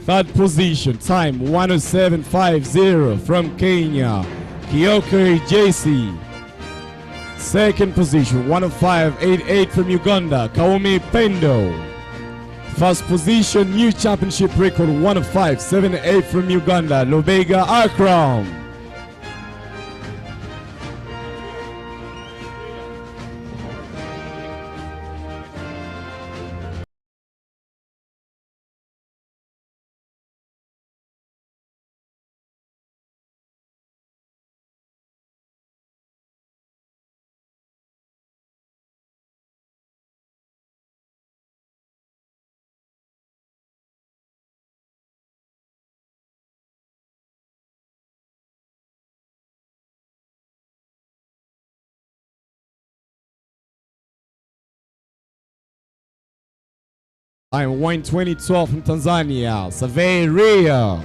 Third position, time 1:07.50 from Kenya, Kioko JC. Second position, 1:05.88 from Uganda, Kaomi Pendo. First position, new championship record, 1:05.78 from Uganda, Lubega Akram. I'm 1:20.12 from Tanzania, Saveria.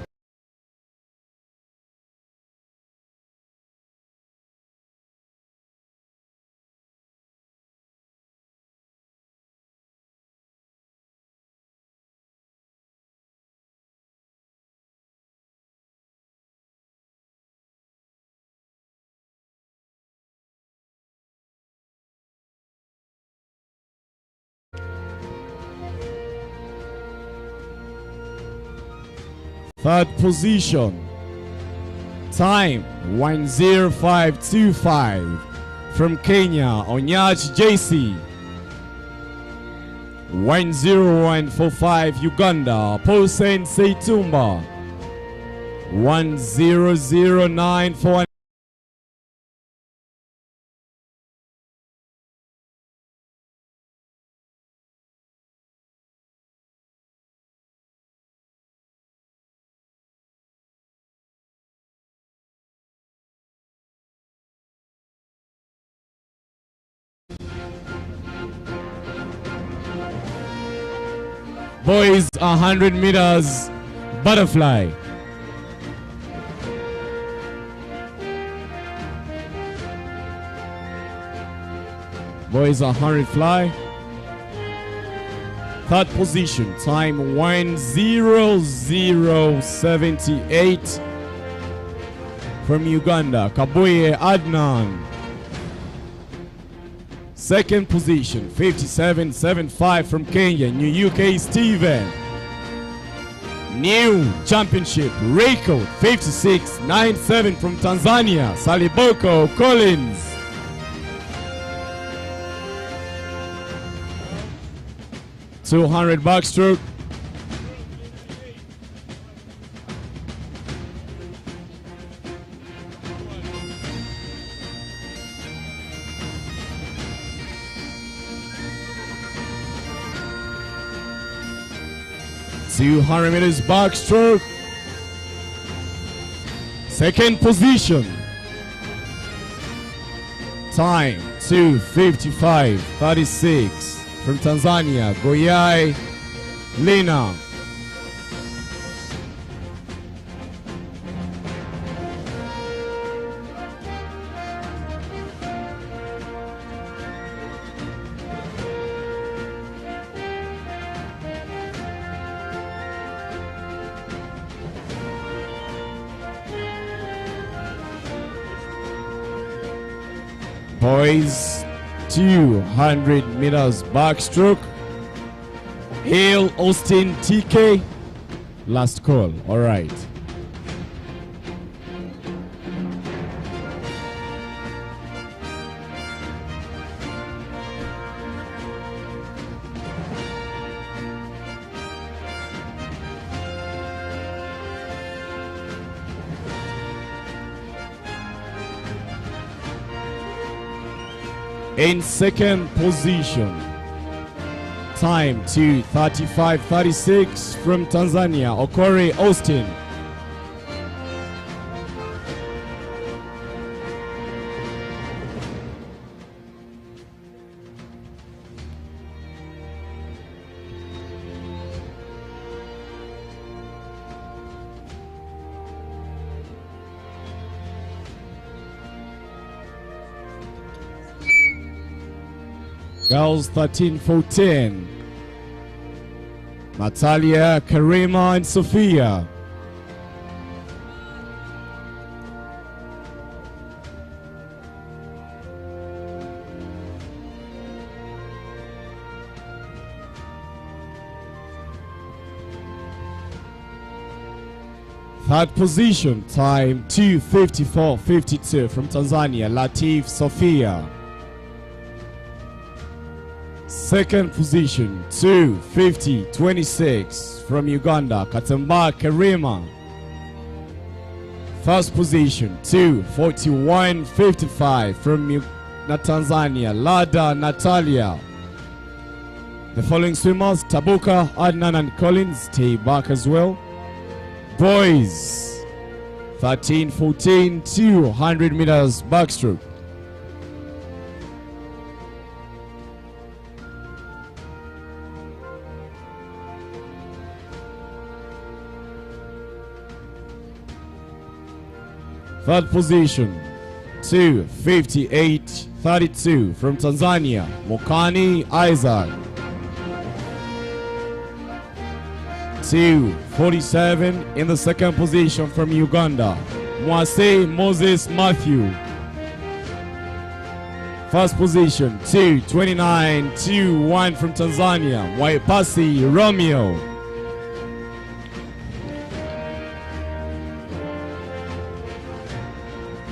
Third position, time 1:05.25 from Kenya, Onyach JC. 1:01.45 Uganda, Paulsen Seitumba. 1:00.94. Boys, 100 meters butterfly. Boys 100 fly. Third position, time 1:00:78 from Uganda, Kabuye Adnan. Second position, 57.75 from Kenya, New UK Steven. New championship record, 56.97 from Tanzania, Saliboko Collins. $200 backstroke. $200 meters backstroke. Second position. Time 2:55.36 from Tanzania, Goyai Lina. Boys, 200 meters backstroke. Hale Austin TK. Last call. All right. In second position, time 2:35.36 from Tanzania, Okore Austin. Girls 13-14. Natalia, Karima, and Sophia. Third position, time 2:54.52 from Tanzania, Latif Sophia. Second position, 2:50.26 from Uganda, Katamba Karima. First position, 2:41.55 from Tanzania, Lada Natalia. The following swimmers, Tabuka, Adnan, and Collins, stay back as well. Boys, 13-14, 200 meters backstroke. Third position, 2:58.32 from Tanzania, Mokani Isaac. 2:47 in the second position from Uganda, Mwase Moses Matthew. First position, 2:29.21 from Tanzania, Waipasi Romeo.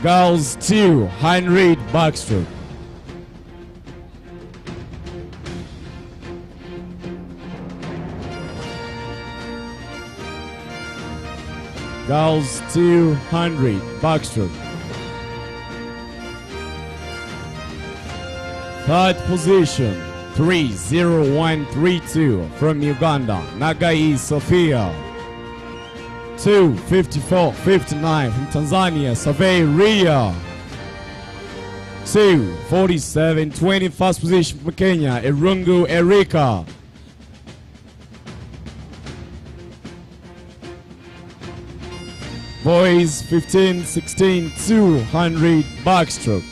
Girls 200 backstroke. Girls 200 backstroke. Third position, 3:01.32 from Uganda, Nagai Sophia. 2:54.59 from Tanzania, Savay Ria. 2:47.20 first position from Kenya, Irungu Erika. Boys 15-16, 200 backstroke.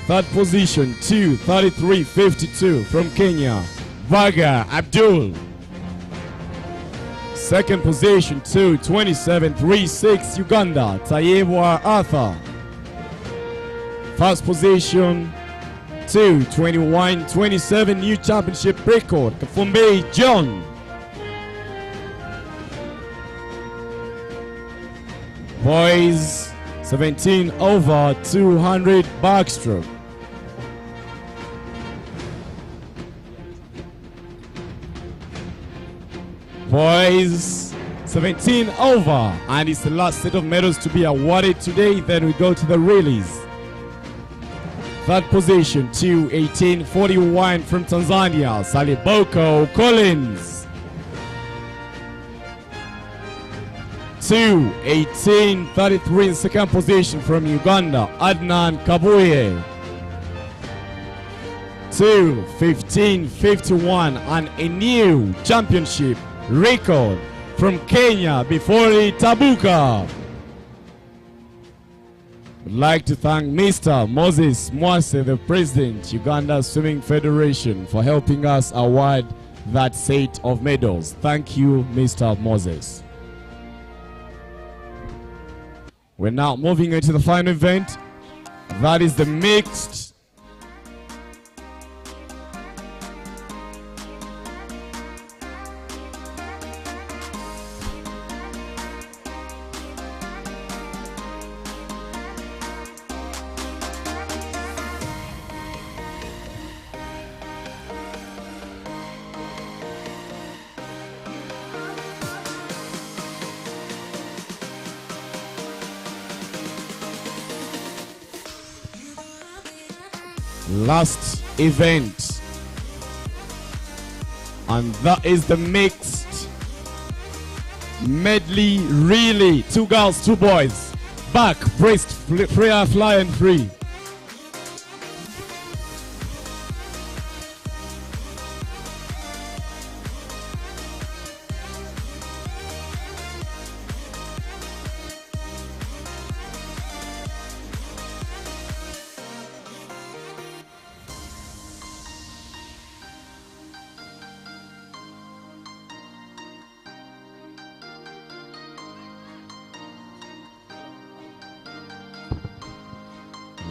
Third position, 2:33.52 from Kenya, Vaga Abdul. Second position, 2:27.36 Uganda, Tayebwa Arthur. First position, 2:21.27 new championship record, Kafumbe John. Boys, 17 over 200 backstroke. Boys, 17 over, and it's the last set of medals to be awarded today. Then we go to the relays. Third position, 2:18.41 from Tanzania, Saliboko Collins. 2:18.33 in second position from Uganda, Adnan Kabuye. 2:15.51 and a new championship record from Kenya, Before Tabuka. I'd like to thank Mr. Moses Mwase, the President, Uganda Swimming Federation, for helping us award that set of medals. Thank you, Mr. Moses. We're now moving into the final event. That is the mixed last event, and that is the mixed medley relay. 2 girls, 2 boys, back, breast, fly and free.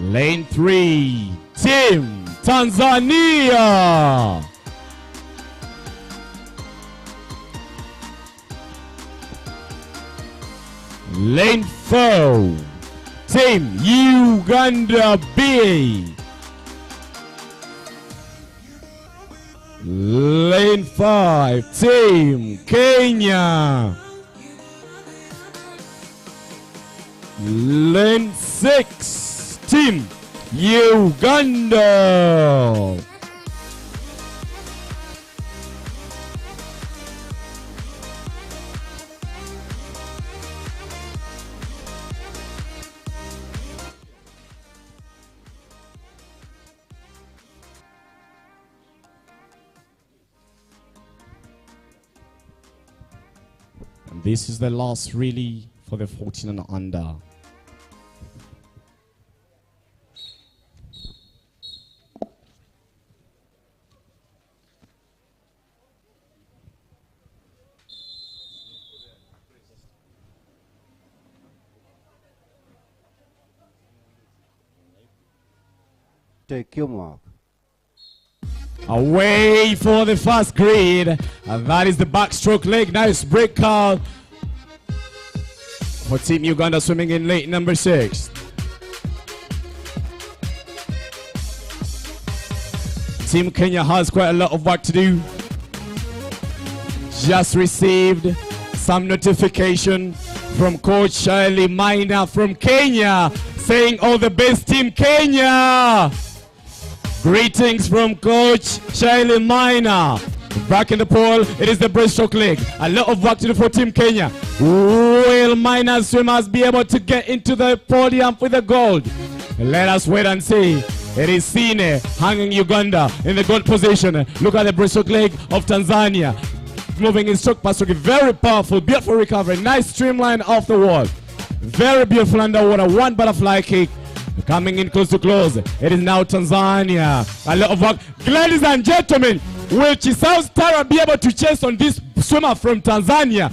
Lane 3, Team Tanzania. Lane 4, Team Uganda B. Lane 5, Team Kenya. Lane 6, Team Uganda. And this is the last relay for the 14 and under. Take your mark. Away for the first grid, and that is the backstroke leg. Nice break call for Team Uganda swimming in lane number 6. Team Kenya has quite a lot of work to do. Just received some notification from Coach Shirley Maina from Kenya saying all the best, Team Kenya. Greetings from Coach Shirley Maina. Back in the pool, it is the breaststroke leg. A lot of work to do for Team Kenya. Will Maina's swimmers be able to get into the podium with the gold? Let us wait and see. It is Sine hanging Uganda in the gold position. Look at the breaststroke leg of Tanzania. Moving in stroke by stroke. Very powerful, beautiful recovery. Nice streamline off the wall. Very beautiful underwater. 1 butterfly kick. Coming in close to close. It is now Tanzania. A lot of work. Ladies and gentlemen, will Chisau's Tara be able to chase on this swimmer from Tanzania?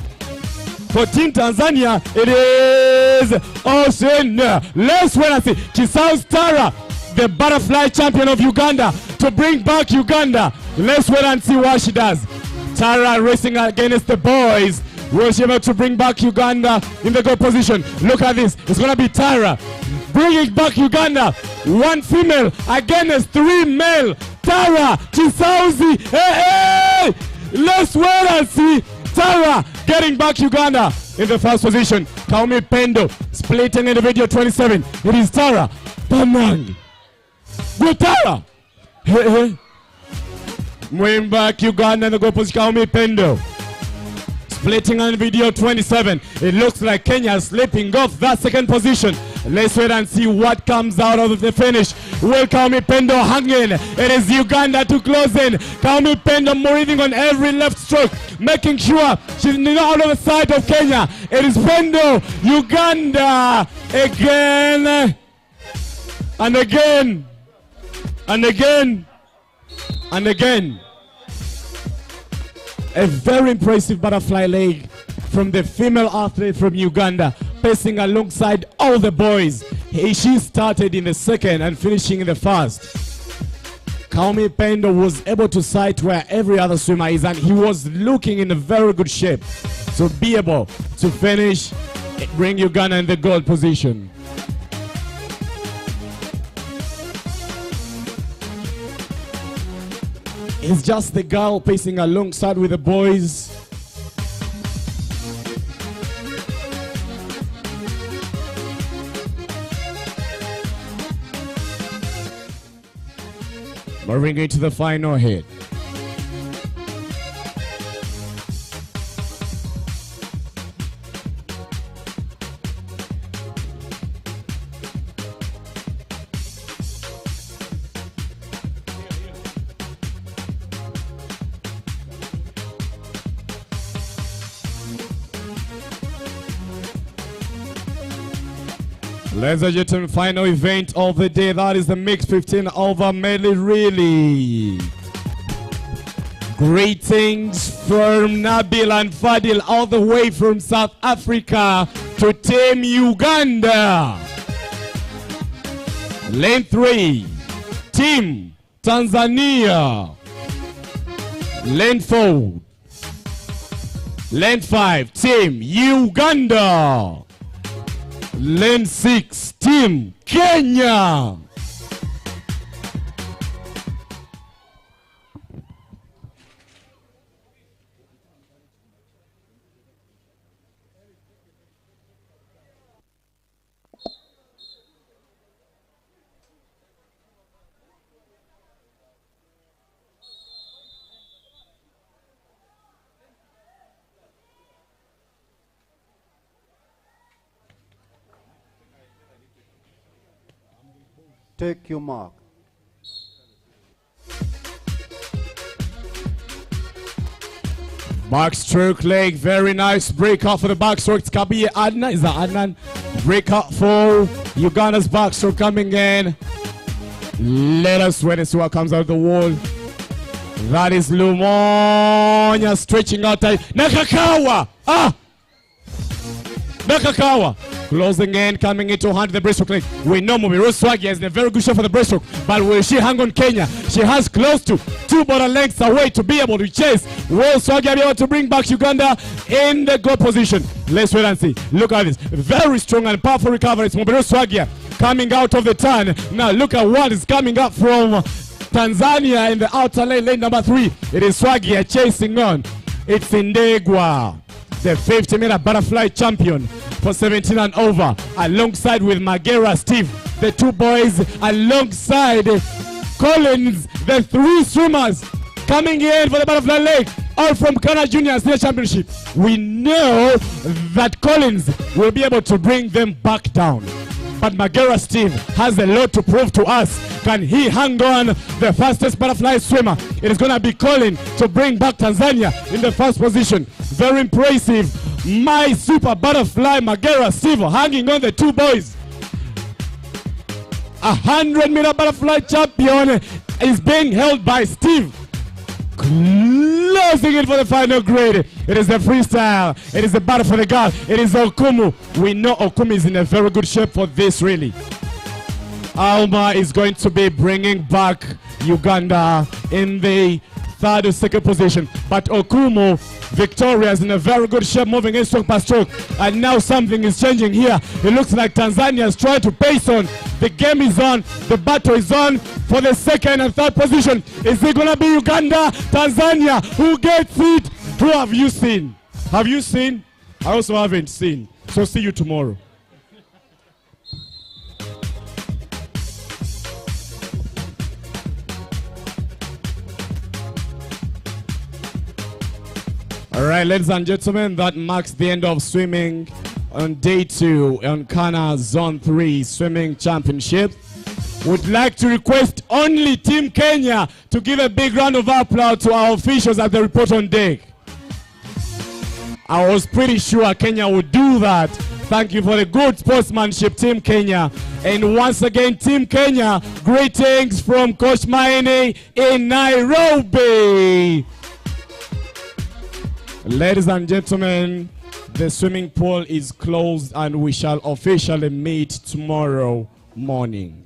For Team Tanzania, it is Ocean. Let's wait and see. Chisau's Tara, the butterfly champion of Uganda, to bring back Uganda. Let's wait and see what she does. Tara racing against the boys. Will she be able to bring back Uganda in the goal position? Look at this. It's going to be Tara bringing back Uganda. One female against three male. Tara Chisauzi. Hey, hey! Let's wait and see. Tara getting back Uganda in the first position. Kaumi Pendo splitting in the video 27. It is Tara Panang. Go Tara. Hey, hey. Moving back Uganda in the goal position. Kaumi Pendo splitting on video 27. It looks like Kenya is slipping off that second position. Let's wait and see what comes out of the finish. Will Kaumi Pendo hanging? It is Uganda to close in. Kaumi Pendo moving on every left stroke, making sure she's not on the side of Kenya. It is Pendo, Uganda, again, and again, and again, and again. A very impressive butterfly leg from the female athlete from Uganda, pacing alongside all the boys. She started in the second and finishing in the first. Kaumi Pendo was able to sight where every other swimmer is, and he was looking in a very good shape to be able to finish, bring Uganda in the gold position. It's just the girl pacing alongside with the boys. Moving into the final hit. Ladies and gentlemen, final event of the day. That is the mixed 15 over medley relay. Greetings from Nabil and Fadil all the way from South Africa to Team Uganda. Lane 3, Team Tanzania. Lane 4, Lane 5, Team Uganda. Lane 6, Team Kenya. Take your mark. Backstroke leg, very nice breakout for the backstroke. It's Kabiye Adnan. Is that Adnan? Breakout for Uganda's backstroke coming in. Let us wait and see what comes out of the wall. That is Lumonya stretching out tight. Nakakawa! Ah! Nakakawa! Closing in, coming into 100 the breaststroke leg. We know Mubiru Swagi is in a very good shot for the breaststroke, but will she hang on Kenya? She has close to 2 bottom lengths away to be able to chase. Will Swagi be able to bring back Uganda in the goal position? Let's wait and see. Look at this. Very strong and powerful recovery. It's Mubiru Swagi coming out of the turn. Now look at what is coming up from Tanzania in the outer lane, lane number 3. It is Swagi chasing on. It's Indegwa, the 50-meter butterfly champion for 17 and over, alongside with Magera Steve, the 2 boys, alongside Collins, the 3 swimmers coming in for the butterfly leg, all from CANA Junior Senior Championship. We know that Collins will be able to bring them back down, but Magera Steve has a lot to prove to us. Can he hang on, the fastest butterfly swimmer? It is going to be Colin to bring back Tanzania in the first position. Very impressive. My super butterfly Magera Steve hanging on the 2 boys. 100-meter butterfly champion is being held by Steve. Closing it for the final grade. It is the freestyle. It is the battle for the girl. It is Okumu. We know Okumu is in a very good shape for this, really. Alma is going to be bringing back Uganda in the third or second position. But Okumu, Victoria, is in a very good shape, moving in stroke by stroke. And now something is changing here. It looks like Tanzania is trying to pace on. The game is on. The battle is on for the second and third position. Is it going to be Uganda, Tanzania? Who gets it? Who have you seen? Have you seen? I also haven't seen. So see you tomorrow. All right, ladies and gentlemen, that marks the end of swimming on day 2 on CANA Zone 3 Swimming Championships. Would like to request only Team Kenya to give a big round of applause to our officials at the report on deck. I was pretty sure Kenya would do that. Thank you for the good sportsmanship, Team Kenya. And once again, Team Kenya, greetings from Coach Maine in Nairobi. Ladies and gentlemen, the swimming pool is closed and we shall officially meet tomorrow morning.